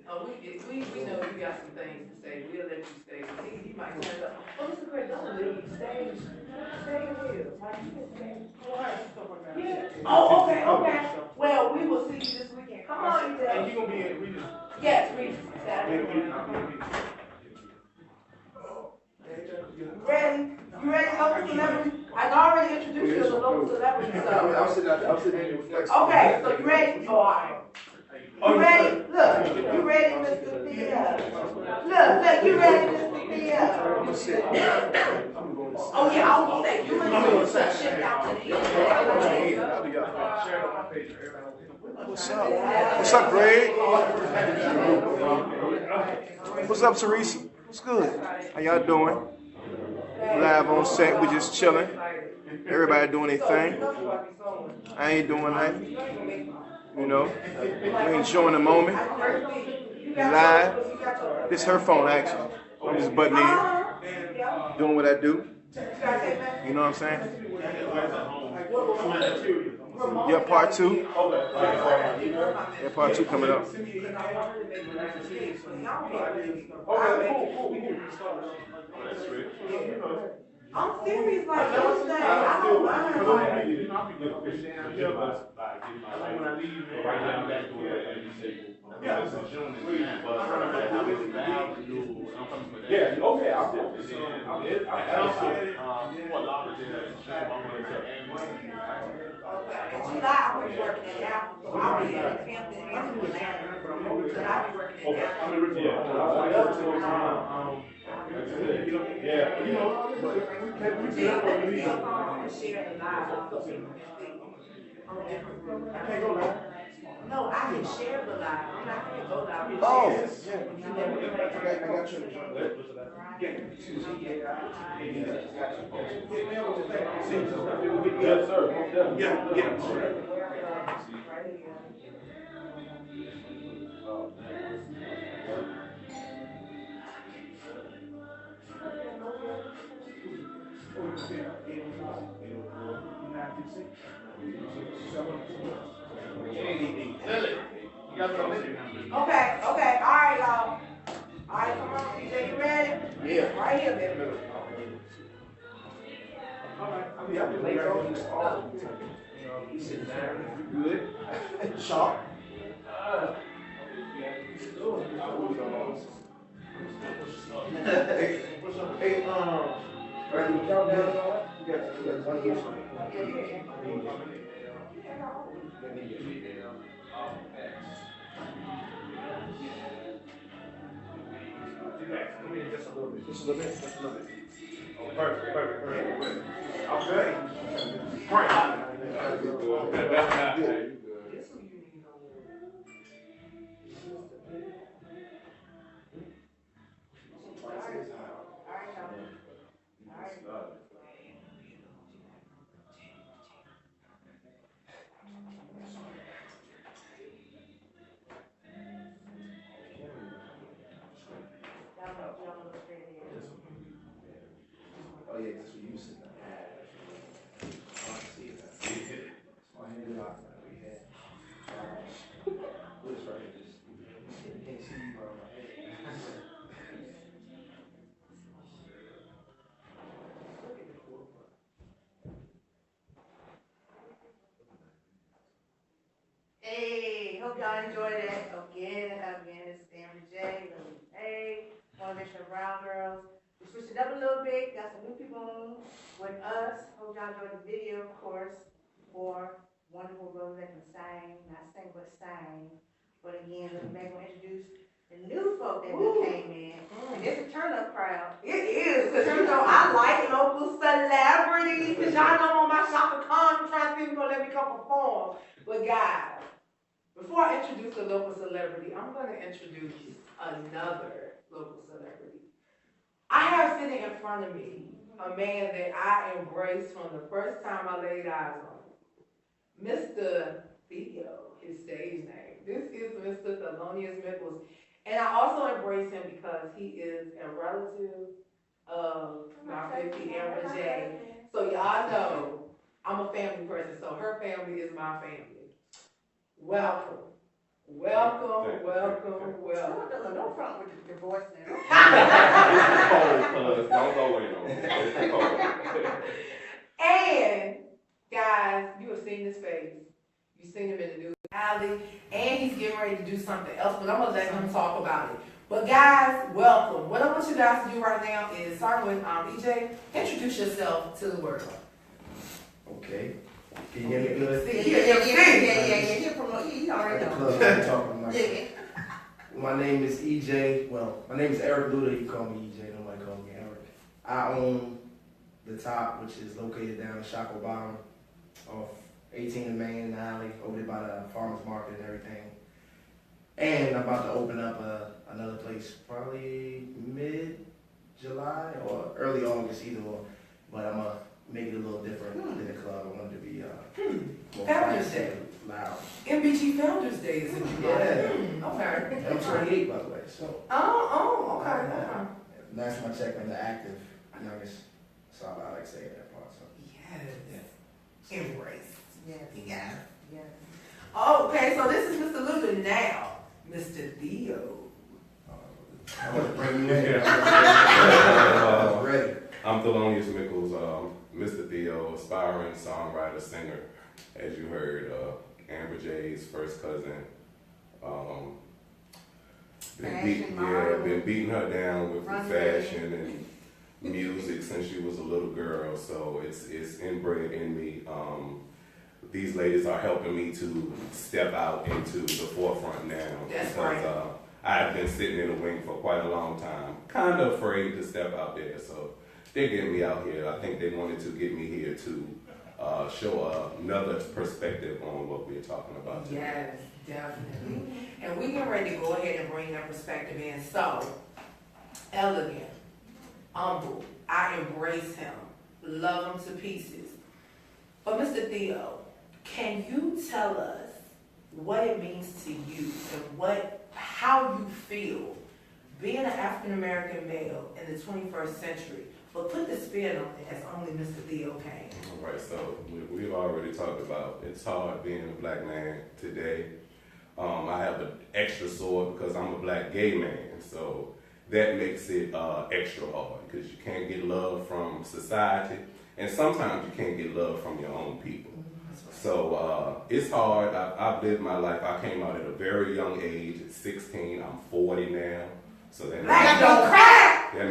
Oh, we know you got some things to say. We'll let you stay. He might turn up. Oh, Mr. Craig, don't leave. Stay here. Yeah. Oh, okay. Well, we will see you this weekend. Come on, you And you gonna be in Regis? Yes, Regis. Ready? You ready, local celebrity? I already introduced you as a local celebrity, so. I was sitting there reflecting. Okay, so you ready? Oh, all right. You ready? Look, you ready, Mr. Thea? Look, you ready, Mr. Thea? I'm gonna sit. I'm going to sit. Oh, yeah, I was gonna say, you and you shift out to the end. I'll be out. Share it on my page. What's up? What's up, Greg? What's up, Teresa? What's good? How y'all doing? Live on set, we just chilling. Everybody doing their thing. I ain't doing nothing. You know, we enjoying the moment. Live. This is her phone, actually. I'm just butting in, doing what I do. You know what I'm saying? Yeah, part 2. Yeah, part 2 coming up. I'm serious, like, those things, I don't mind. When I leave, right now, that's the way I say. Yeah, this is June. Yeah, okay, I'll do it. July, I'll be working it out, so I'll be in Hampton and Atlanta, so I'll be working it out. Yeah, you know, Share the live also, so you can see on different groups. I can't go live. No, I can share the live, I'm not gonna go live. Oh. I got you. Yes, sir. Yeah. Okay, all right, y'all. All right, come on, DJ, you ready? Yeah. Right here, baby. Yeah, I'm just late all the time. You know, we sitting down, we good, sharp. Hey, right, you count down and all that? You got one here. Come in just a little bit, just a little bit, just a little bit. Oh, perfect. Okay. Right. Oh yeah, that's what you said. I see it. My hand locked right we had. This right here, just you can't see you around my head. Hey, hope y'all enjoyed that. Again, it's MBG, Motivational Brown Girls. We switched it up a little bit, got some new people on with us. Hope y'all enjoyed the video, of course, for wonderful brothers that can sing, not sing, but sing. But again, let's make them introduce the new folk that came in. And it's a turn-up crowd. It is, because you know, I like local celebrities, because y'all know I'm on my Shaka Khan, trying to see if you're going to let me come perform. But guys, before I introduce a local celebrity, I'm going to introduce another local celebrity. I have sitting in front of me a man that I embraced from the first time I laid eyes on him. Mr. Theo, his stage name. This is Mr. Thelonious Mickles. And I also embrace him because he is a relative of my 50 Amber J. So y'all know I'm a family person, so her family is my family. Welcome. Welcome. Don't front with the divorce now. Don't go in. And guys, you have seen his face. You've seen him in the news alley, and he's getting ready to do something else, but I'm gonna let him talk about it. But guys, welcome. What I want you guys to do right now is start with EJ. Introduce yourself to the world. Okay. Can you hear me good? Yeah. You already know. Yeah. My name is EJ. Well, my name is Eric Luda. You call me EJ. Nobody call me Eric. I own the Top, which is located down in Shackled Bottom off 18th and Main in the alley, over there by the farmer's market and everything. And I'm about to open up another place probably mid-July or early August, either or. But I'm going to make it a little different than the club. I want it to be more Founders classy Day. and loud. MBG Founders Day is in July. Yeah. Okay. And I'm 28, by the way, so. Okay. And that's my check on the active youngest. So I like saying that part. So. Yes. Embrace. Yes. Okay, so this is Mr. Luda now. Mr. Theo. I want to bring you in. Ready. I'm Thelonious Mickles, Mr. Theo, aspiring songwriter, singer, as you heard, Amber J's first cousin. Been beating her down with fashion and music since she was a little girl, so it's inbred in me. These ladies are helping me to step out into the forefront now. That's because right. I've been sitting in the wing for quite a long time, kind of afraid to step out there. So they're getting me out here. I think they wanted to get me here to show another perspective on what we're talking about today. Yes, definitely. And we get ready to go ahead and bring that perspective in. So, elegant, humble, I embrace him, love him to pieces. But Mr. Theo, can you tell us what it means to you and how you feel being an African American male in the 21st century, but put the spin on it as only Mr. Theo can? All right, so we've already talked about it's hard being a black man today. I have an extra sword because I'm a black gay man, so that makes it extra hard because you can't get love from society And sometimes you can't get love from your own people. So it's hard. I've lived my life. I came out at a very young age, at 16. I'm 40 now. So that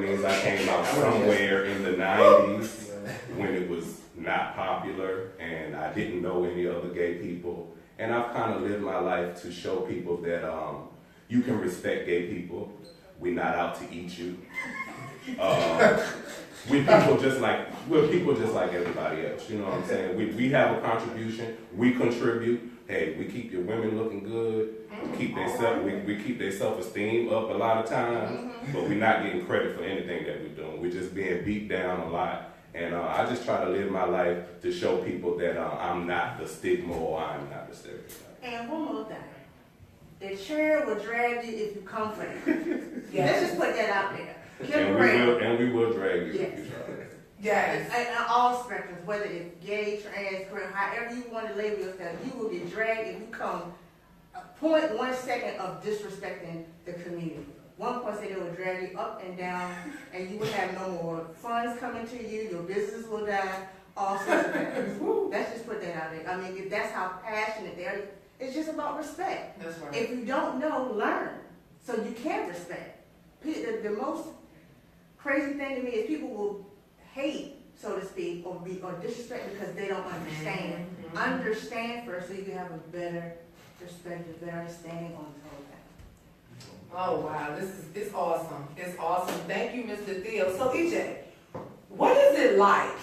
means I came out somewhere in the 90s when it was not popular and I didn't know any other gay people. And I've kind of lived my life to show people that you can respect gay people. We're not out to eat you. We're people just like everybody else. You know what I'm saying? We have a contribution. We contribute. Hey, we keep your women looking good. We keep their self-esteem up a lot of times, but we're not getting credit for anything that we're doing. We're just being beat down a lot. And I just try to live my life to show people that I'm not the stigma or I'm not the stereotype. And one more thing. The chair will drag you if you come for it. Let's just put that out there. And we will drag you yes. if you try. Yes. And all spectrums, whether it's gay, trans, queer, however you want to label yourself, you will get dragged if you come 0.1 second of disrespecting the community. 1 second, it will drag you up and down, and you will have no more funds coming to you, your business will die, all sorts of things. Let's just put that out there. I mean, that's how passionate they are. It's just about respect. That's right. If you don't know, learn, so you can respect. The most crazy thing to me is people will hate, so to speak, or disrespect because they don't understand. Mm-hmm. Understand first so you can have a better perspective, better understanding on the whole thing. Oh wow, it's awesome. It's awesome. Thank you, Mr. Theo. So EJ, what is it like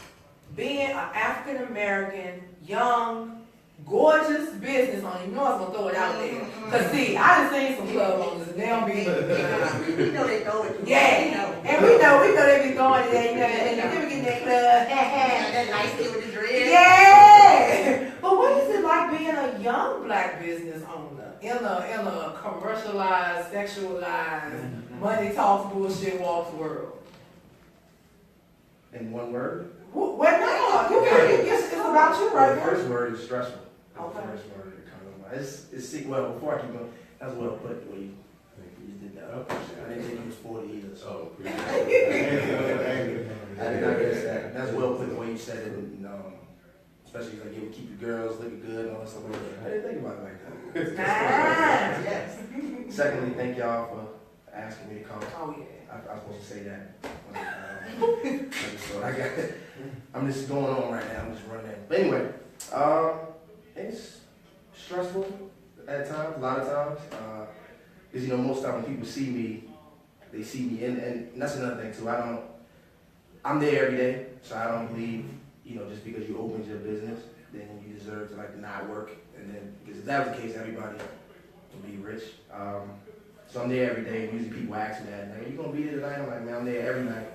being an African American, young, gorgeous business owner? You know I was gonna throw it out there. Cause see, I done seen some club owners and they don't be we know they throw it. Yeah. And we know they be throwing it there, and they never get in that club. That nice kid with the dread. Yeah. But what is it like being a young black business owner in a commercialized, sexualized, money talks, bullshit walks world? In one word? Well, no, it's about you right The now. first word is stressful. Okay. The first word that comes to mind. It's well, before I keep going, that's well put the way you did that. I didn't think it was 40 either, so. I did not guess that. That's well put the way you said it, and, especially like you would keep your girls looking good and all that stuff like that. I didn't think about it like that. Yes. Secondly, thank y'all for asking me to come. Oh yeah. I was supposed to say that. So I got it. I'm just going on right now. I'm just running. But anyway, it's stressful at times, a lot of times. Because most of the time when people see me, they see me, and that's another thing too. I'm there every day, so I don't believe, just because you opened your business, then you deserve to not work. And then, because if that was the case, everybody would be rich. So I'm there every day. Usually people ask me that, like, "Are you gonna be there tonight?" I'm like, "Man, I'm there every night."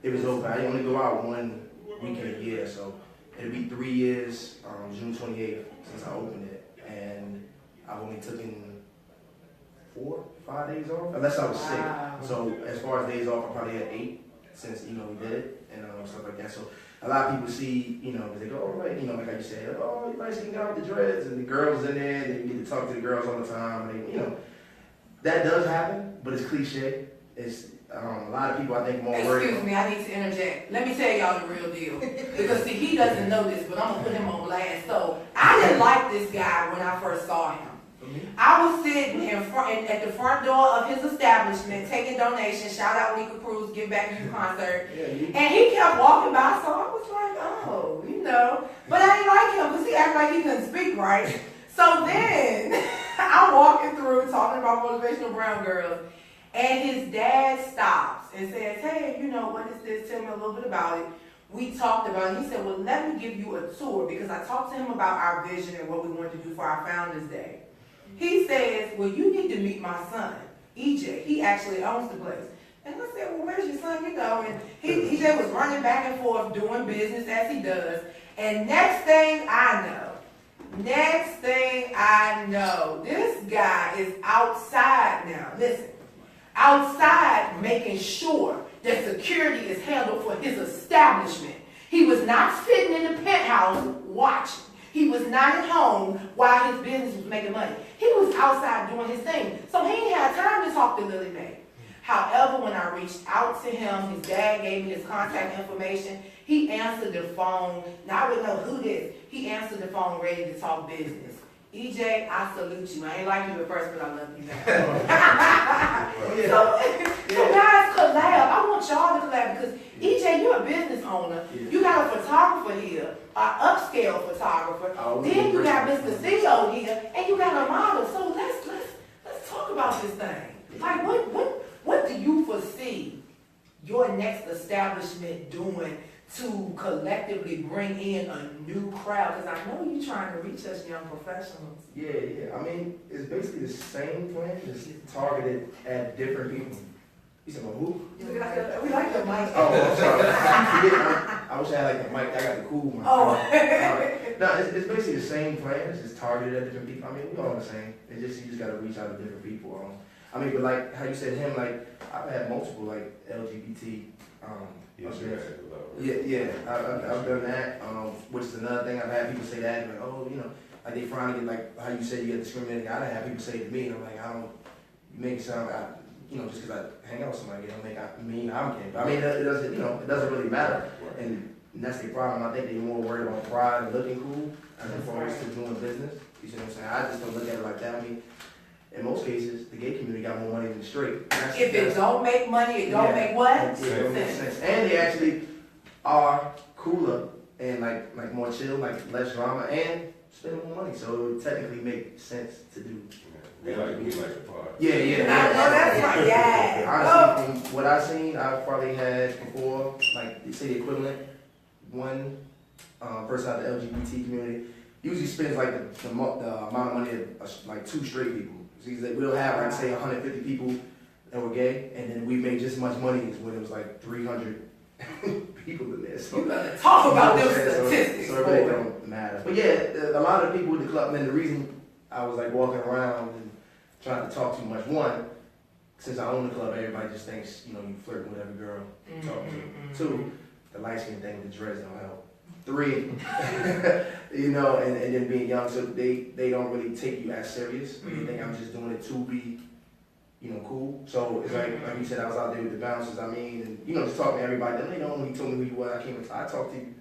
It was over. I only go out one weekend a year, so it'll be 3 years, June 28th, since I opened it, and I've only taken 4, 5 days off, unless I was sick. So as far as days off, I probably had 8 since we did it and stuff like that. So a lot of people see, because they go, "Oh, right," like how you said, "Oh, you nice looking guy with the dreads," and the girls in there, and you get to talk to the girls all the time. And that does happen, but it's cliche. It's a lot of people, I think, more worried. Excuse me, I need to interject. Let me tell y'all the real deal. Because see, he doesn't know this, but I'm gonna put him on blast. So I didn't like this guy when I first saw him. I was sitting at the front door of his establishment taking donations. Shout out Nika Cruz, Give Back to You concert. And he kept walking by, so I was like, oh, But I didn't like him because he acted like he couldn't speak right. So then I'm walking through talking about Motivational Brown Girls, and his dad stops and says, "Hey, what is this? Tell me a little bit about it." We talked about it. He said, "Well, let me give you a tour," because I talked to him about our vision and what we wanted to do for our Founders Day. He says, "Well, you need to meet my son, EJ. He actually owns the place." And I said, "Well, where's your son?" And EJ was running back and forth doing business as he does. And next thing I know, this guy is outside now. Listen, outside making sure that security is handled for his establishment. He was not sitting in the penthouse watching. He was not at home while his business was making money. He was outside doing his thing. So he ain't had time to talk to Lily Mae. However, when I reached out to him, his dad gave me his contact information. He answered the phone. Now I would know who this. He answered the phone ready to talk business. EJ, I salute you. I ain't like you at first, but I love you now. So guys, collab. I want y'all to collab because EJ, you're a business owner. You got a photographer here, an upscale photographer. Then you got Mr. CEO here, and you got a model. So let's talk about this thing. Like, what do you foresee your next establishment doing to collectively bring in a new crowd? Because I know you're trying to reach us young professionals. Yeah. I mean, it's basically the same plan, just targeted at different people. You said, well, who? We like the mic. Oh, I'm sorry. I wish I had like the mic. I got the cool one. Oh. No, it's basically the same plan. It's just targeted at different people. I mean, we all the same. It's just, you just got to reach out to different people. I mean, but like how you said him, like I've had multiple like LGBT. I've done that. Which is another thing. I've had people say that, like, oh, you know, like they finally get like how you said you get discriminated. I done have people say to me, and I'm like, you make it sound, just because I hang out with somebody, don't make I'm gay. But I mean, it doesn't really matter. And that's the problem. I think they're more worried about pride and looking cool as opposed to doing business. You see what I'm saying? I just don't look at it like that. I mean, in most cases, the gay community got more money than the straight. If it don't make money, it don't make what? It don't make sense. And they actually are cooler and like more chill, like less drama, and spending more money. So it would technically make sense to do. We like the party. Yeah. I know that's right. Yeah. Honestly, from what I've seen, I've probably had before, like they say the equivalent, one person out of the LGBT community usually spends like the amount of money of like 2 straight people. So he's like, we'll have like say 150 people that were gay, and then we made just as much money as when it was like 300 people in there. So you better talk about them statistics. So it really don't matter. But yeah, a lot of the people in the club, and the reason I was like walking around and trying to talk too much, one, since I own the club, everybody just thinks, you flirting with every girl you talk to. 2, the light skin thing with the dreads don't help. 3, and then being young, so they don't really take you as serious. They think I'm just doing it to be, cool. So it's like you said, I was out there with the bouncers, and just talking to everybody. Then they know when you told me who you were, I talked to you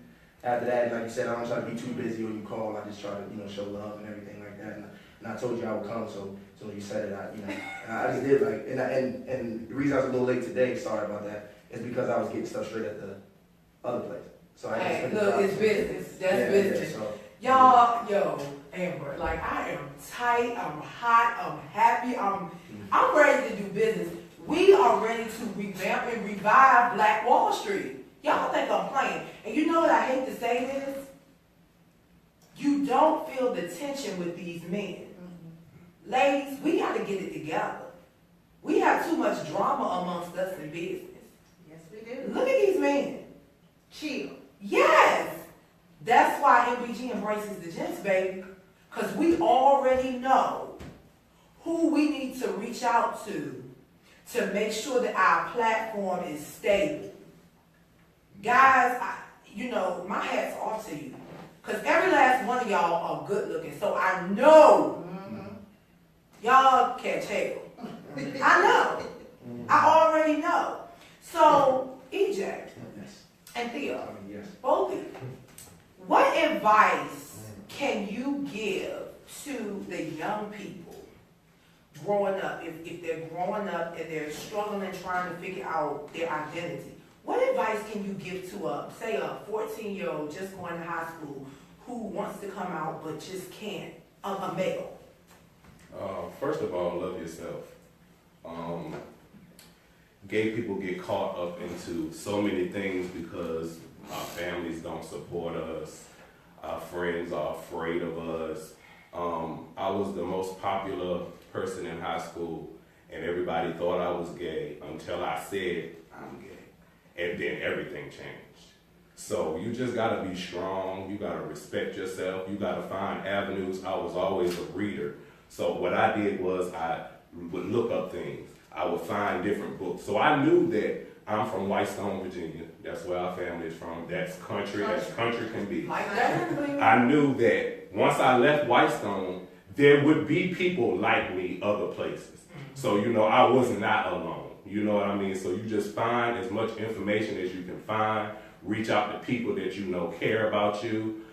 after that. And like you said, I don't try to be too busy when you call. I just try to, show love and everything like that. And I told you I would come, so when you said it, and I just did and the reason I was a little late today, sorry about that, is because I was getting stuff straight at the other place. So look, it's business. That's business. So, y'all, Amber, like I am tight, I'm hot, I'm happy, I'm ready to do business. We are ready to revamp and revive Black Wall Street. Y'all think I'm playing. And you know what I hate to say this? You don't feel the tension with these men. Ladies, we got to get it together. We have too much drama amongst us in business. Yes, we do. Look at these men. Chill. Yes. That's why MBG embraces the Gentz, baby. Because we already know who we need to reach out to make sure that our platform is stable. Guys, my hat's off to you. Because every last one of y'all are good looking. So I know y'all catch hell. I know. I already know. So, EJ and Theo, both of you, what advice can you give to the young people growing up, if they're growing up and they're struggling trying to figure out their identity? What advice can you give to a 14-year-old just going to high school who wants to come out but just can't, a male? First of all, love yourself. Gay people get caught up into so many things because our families don't support us, our friends are afraid of us. I was the most popular person in high school, and everybody thought I was gay until I said I'm gay, and then everything changed. So you just gotta be strong, you gotta respect yourself, you gotta find avenues. I was always a reader, so what I did was I would look up things. I would find different books. So I knew that I'm from Whitestone, Virginia. That's where our family is from. That's country as country can be. I knew that once I left Whitestone, there would be people like me other places. So, I was not alone. You know what I mean? So you just find as much information as you can find. Reach out to people that you know care about you,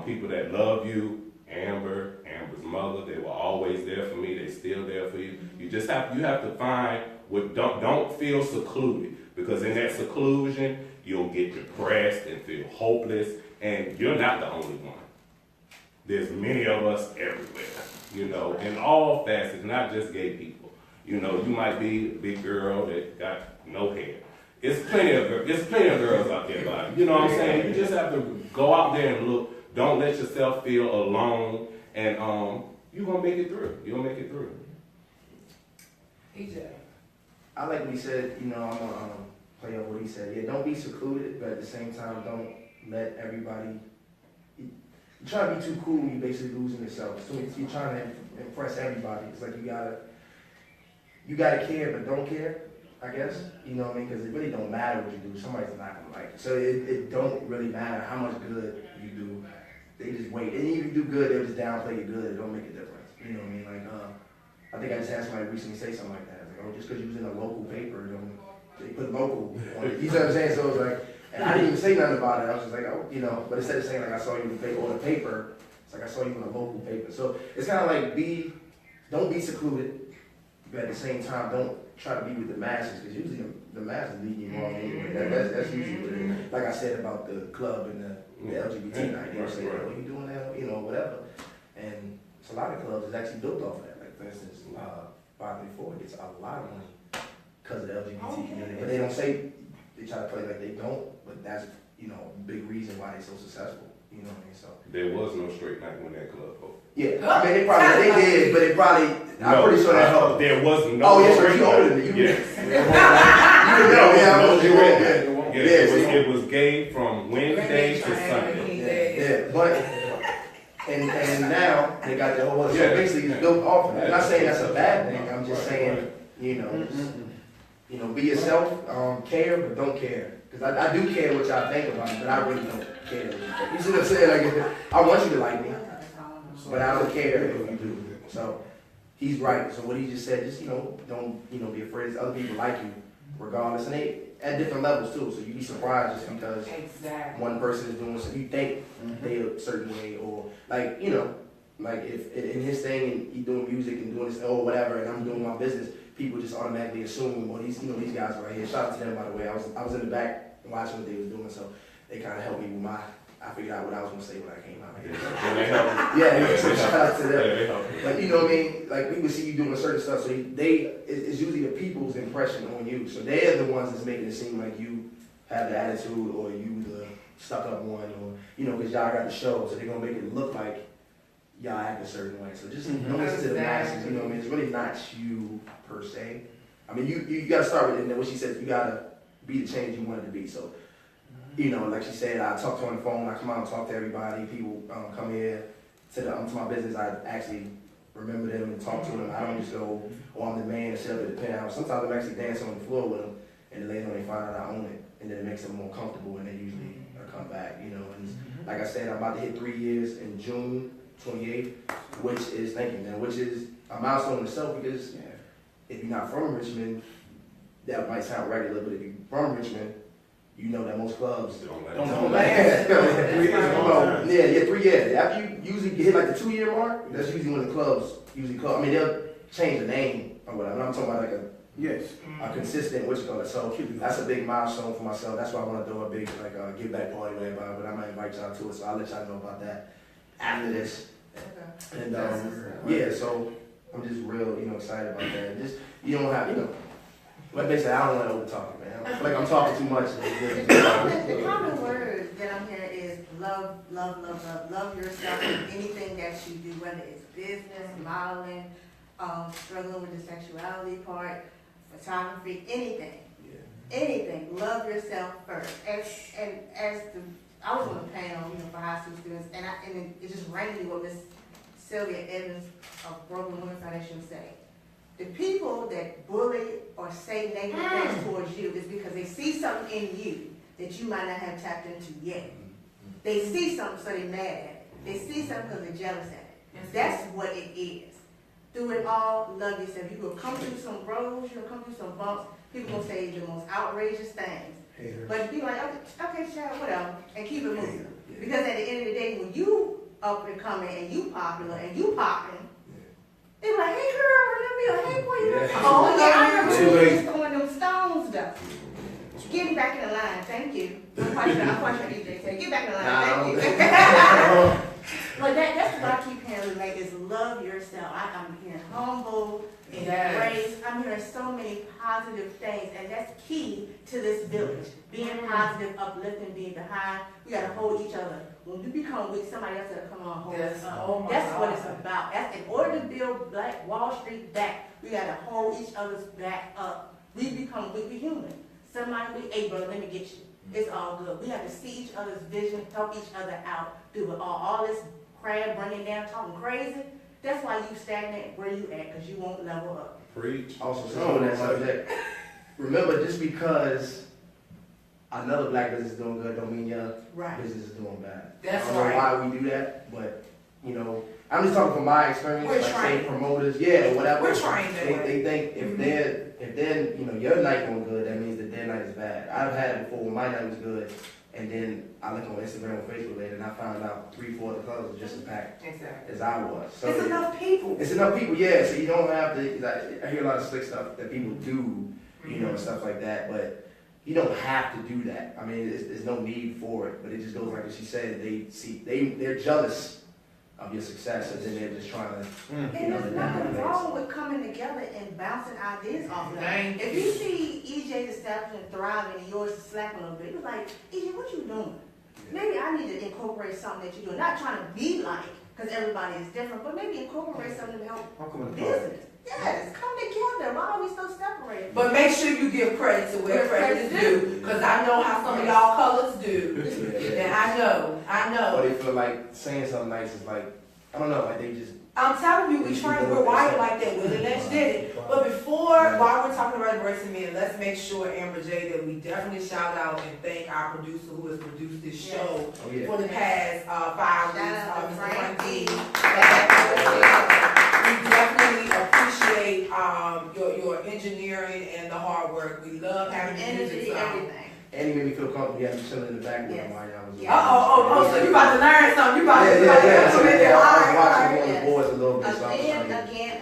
people that love you. Amber's mother, they were always there for me. They still there for you. You have to find what. Don't feel secluded, because in that seclusion you'll get depressed and feel hopeless. And you're not the only one. There's many of us everywhere. You know, in all facets, not just gay people. You know, you might be a big girl that got no hair. It's plenty of girls out there about it. You know what I'm saying? You just have to go out there and look. Don't let yourself feel alone, and you're gonna make it through. You're gonna make it through. EJ. I like what he said, you know, I'm gonna play on what he said. Yeah, don't be secluded, but at the same time, don't let everybody. You try to be too cool, you're basically losing yourself. So you're trying to impress everybody. It's like you gotta care, but don't care, I guess. You know what I mean? Because it really don't matter what you do. Somebody's not gonna like it. So it don't really matter how much good you do. They just wait. And even if you do good, they'll just downplay your good. It don't make a difference. You know what I mean? Like, I think I just had somebody recently say something like that. Like, oh, just because you was in a local paper, they put local on it. You know what I'm saying? So it was like, and I didn't even say nothing about it. I was just like, oh, you know, but instead of saying like I saw you in the paper, it's like I saw you in a local paper. So it's kind of like don't be secluded, but at the same time, don't try to be with the masses, because usually the masses lead you wrong anyway. That's usually what it is. Like I said about the club and the LGBT night, they'll say, oh, you doing that, you know, whatever. And it's a lot of clubs is actually built off of that. Like, for instance, 534 gets a lot of money because of the LGBT community. But they don't say, they try to play like they don't, but that's, you know, a big reason why they're so successful. You know what I mean? So there was no straight night when that club opened. Yeah, I mean, they did, but it probably, I'm pretty sure that helped. There was no. Oh, yes, you older than you. It was gay from Wednesday to Sunday. Yeah, but and now they got the whole other. So basically, it's built off of that. I'm not saying that's a bad thing. I'm just saying, you know, be yourself. Care, but don't care. Because I do care what y'all think about me, but I really don't care. You see what I'm saying? Like, I want you to like me, but I don't care if you do. So he's right. So what he just said, just, you know, don't, you know, be afraid that other people like you, regardless. And they at different levels too. So you'd be surprised just because one person is doing something you think they a certain way, or like, you know, like if in his thing and he doing music and doing this or whatever, and I'm doing my business, people just automatically assume, well, these, you know, these guys right here. Shout out to them, by the way. I was in the back watching what they was doing, so they kind of helped me with I figured out what I was gonna say when I came out here. Yeah, so shout out to them. Like, you know what I mean? Like, we would see you doing certain stuff, so it's usually the people's impression on you. So they're the ones that's making it seem like you have the attitude, or you the stuck up one, or, you know, because y'all got the show, so they're gonna make it look like y'all act a certain way. So just don't listen to the masses, you know what I mean? It's really not you per se. I mean, you gotta start with it, and then what she said, you gotta be the change you wanted to be. So, you know, like she said, I talk to her on the phone, I come out and talk to everybody, people come here to my business, I actually remember them and talk to them. I don't just go, oh, I'm the man and sit up at the penthouse. Sometimes I'm actually dancing on the floor with them, and then later on they find out I own it, and then it makes them more comfortable, and they usually come back, you know. And like I said, I'm about to hit 3 years in June 28th, which is, thank you, man, which is a milestone in itself, because if you're not from Richmond, that might sound regular, but if you're from Richmond, you know that most clubs don't last. 3 years. 3 years. After you usually hit like the 2 year mark, that's usually when the clubs usually call. I mean, they'll change the name or whatever. I'm talking about like a consistent, what you call it. So that's a big milestone for myself. That's why I want to do a big like give back party with everybody. But I might invite y'all to it, so I'll let y'all know about that after this. And so I'm just real, you know, excited about that. Just you don't have, you know. Like basically, I don't want to over talk, man. I feel like I'm talking too much. The common word that I'm hearing is love, love, love, love. Love yourself in anything that you do, whether it's business, modeling, struggling with the sexuality part, photography, anything. Anything. Love yourself first. I was on a panel, you know, for high school students, and it just rang me what Miss Sylvia Evans of Broken Women's Foundation said. The people that bully or say negative things towards you is because they see something in you that you might not have tapped into yet. They see something, so they're mad at it. They see something because they're jealous at it. That's what it is. through it all, love yourself. You will come through some roads, you'll come through some bumps, people will say the most outrageous things. But be like, okay, child, whatever, and keep it moving. Because at the end of the day, when you up and coming and you popular and you popping, they be like, hey girl, remember me? Hey boy, you oh yeah, I remember you just throwing them stones though. Get back in the line, thank you. I'm quite sure EJ said, get back in the line, thank you. But that's what I keep hearing, like, is love yourself. I'm hearing humble, embrace. I'm hearing so many positive things, and that's key to this village. Being positive, uplifting, being behind. We gotta hold each other. When you become weak, somebody else gotta come on and hold us up. That's what it's about. That's in order to build Black Wall Street back. We gotta hold each other's back up. We become weak. We human. Somebody, hey brother, let me get you. It's all good. We have to see each other's vision, help each other out, do it all this crab running down, talking crazy. That's why you stagnate where you at, because you won't level up. Preach. Also, so on that subject, remember, just because another Black business is doing good don't mean your business is doing bad. That's I don't know why we do that, but, you know, I'm just talking from my experience, We're like trained. say promoters, yeah, whatever. We're trained that way. They think if they're, you know, your night going good, that means that their night is bad. I've had it before when my night was good, and then I look on Instagram or Facebook later, and I found out 3-4 of the clubs were just as packed as I was. So it's enough people. It's enough people, yeah. So you don't have to. Like, I hear a lot of slick stuff that people do, you know, and stuff like that. But you don't have to do that. I mean, there's no need for it. But it just goes like what she said. They're jealous of your success, and then they're just trying to. And there's nothing wrong with coming together and bouncing ideas off of them. If you see EJ's establishment thriving and yours is slacking a little bit, it's like, EJ, what you doing? Maybe I need to incorporate something that you're doing. Not trying to be like, because everybody is different, but maybe incorporate something to help business. Yes, come together. Why are we so separated? But make sure you give credit to where credit is due, because I know how some of y'all colors do. And I know. Or they feel like saying something nice is like, I don't know, like they just. I'm telling you, we're wired like that. Willie Lynch did it. But while we're talking about embracing men, let's make sure, Amber J, that we definitely shout out and thank our producer who has produced this show for the past 5 weeks, Mr. Frankie. We definitely appreciate your engineering and the hard work. We love having the music. Everything. And he made me feel comfortable. He had me chilling in the back with him while I was. So you about to learn something? You about to I was watching on the boards a little bit. Again,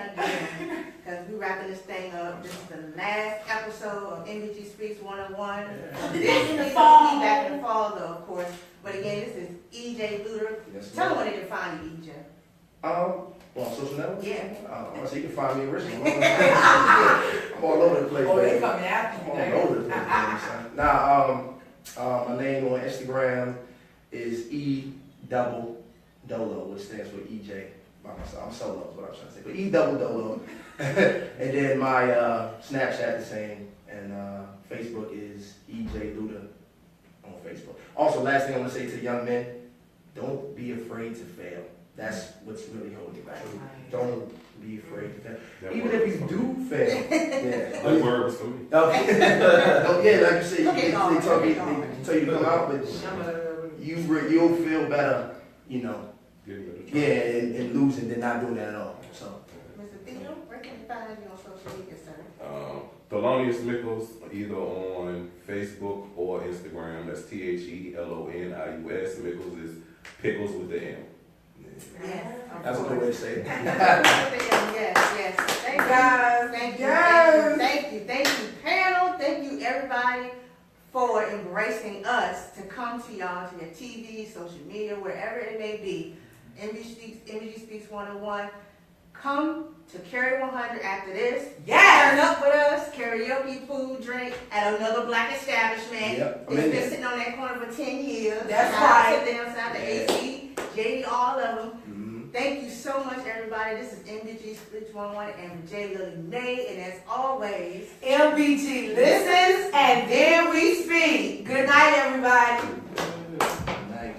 because we're wrapping this thing up. This is the last episode of MBG Speaks 101. This in the fall. Be back in the fall, though, of course. But again, this is EJ Luder. Tell them where they can find you, EJ. Well, on social networks? Yeah. So you can find me original. I'm all over the place. Oh, they coming after you. I'm all over the place, man. Now, my name on Instagram is E-double Dolo, which stands for EJ by myself. I'm solo, is what I'm trying to say. But E-double Dolo. And then my Snapchat the same. And Facebook is EJ Luda on Facebook. Also, last thing I want to say to the young men, don't be afraid to fail. That's what's really holding you back. Don't be afraid to fail. Even if you do fail. That word was for me. Yeah, like you said, they tell you to come out, but you'll feel better, you know. And losing than not doing that at all. So. Mr. Theo, where can you find you on social media, sir? Thelonious Mickles, either on Facebook or Instagram. That's THELONIUS. Mickles is pickles with the M. Yes. That's a good way to say it. Yes. Thank you, guys. Thank you, panel. Thank you, everybody, for embracing us to come to y'all, to your TV, social media, wherever it may be. MBG Speaks 101. Come to Carry 100 after this. Turn up with us. Karaoke, food, drink at another Black establishment. It's been sitting on that corner for 10 years. That's right. Sit down south the AC, JD, all of them. Thank you so much, everybody. This is MBG Speaks 101 and J. Lily May. And as always, MBG listens and then we speak. Good night, everybody. Good night.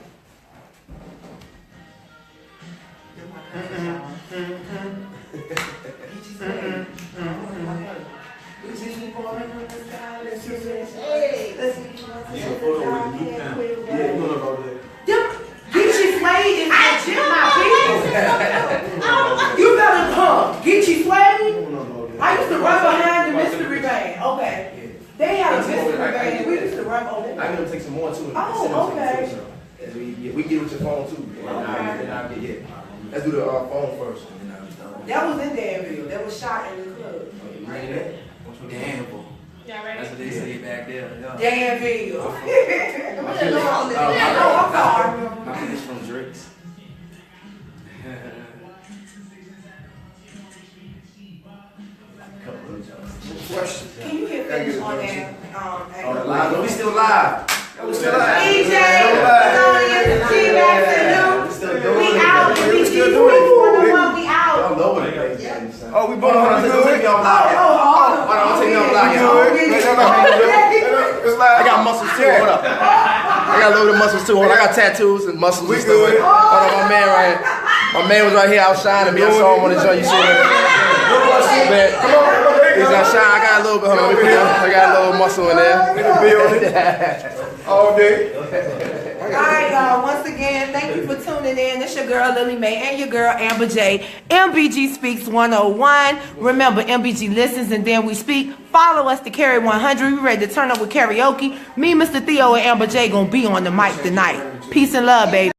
Get your way in the gym, my people. You better come. Get going to it. Oh, okay. So, as we get with your phone too. And I'll get it. Let's do the phone first. And then I'll be done. That was in Danville. That was shot in the club. Bring it Danville. That's what they say back there. Yeah. Danville. My finish from Drake's. Question. Can you hit finish on that? We still live. We still live. EJ, we out. We still doing it. We out. Y'all know what it is. Oh, we both on the Don't take me off live. Don't take me off live. I got muscles too. Hold up. I got a little bit of muscles too. Hold on. I got tattoos and muscles and stuff. Hold on, my man right here. My man was right here outshining me. I saw him on the joint. You see that? Come on. He's outshining. I got a little bit. Hold on. I got a little muscle in there. All day. All right, y'all. Once again, thank you for tuning in. It's your girl Lily Mae and your girl Amber J. MBG Speaks 101. Remember, MBG listens and then we speak. Follow us to Carry 100. We ready to turn up with karaoke. Me, Mr. Theo, and Amber J gonna be on the mic tonight. Peace and love, baby.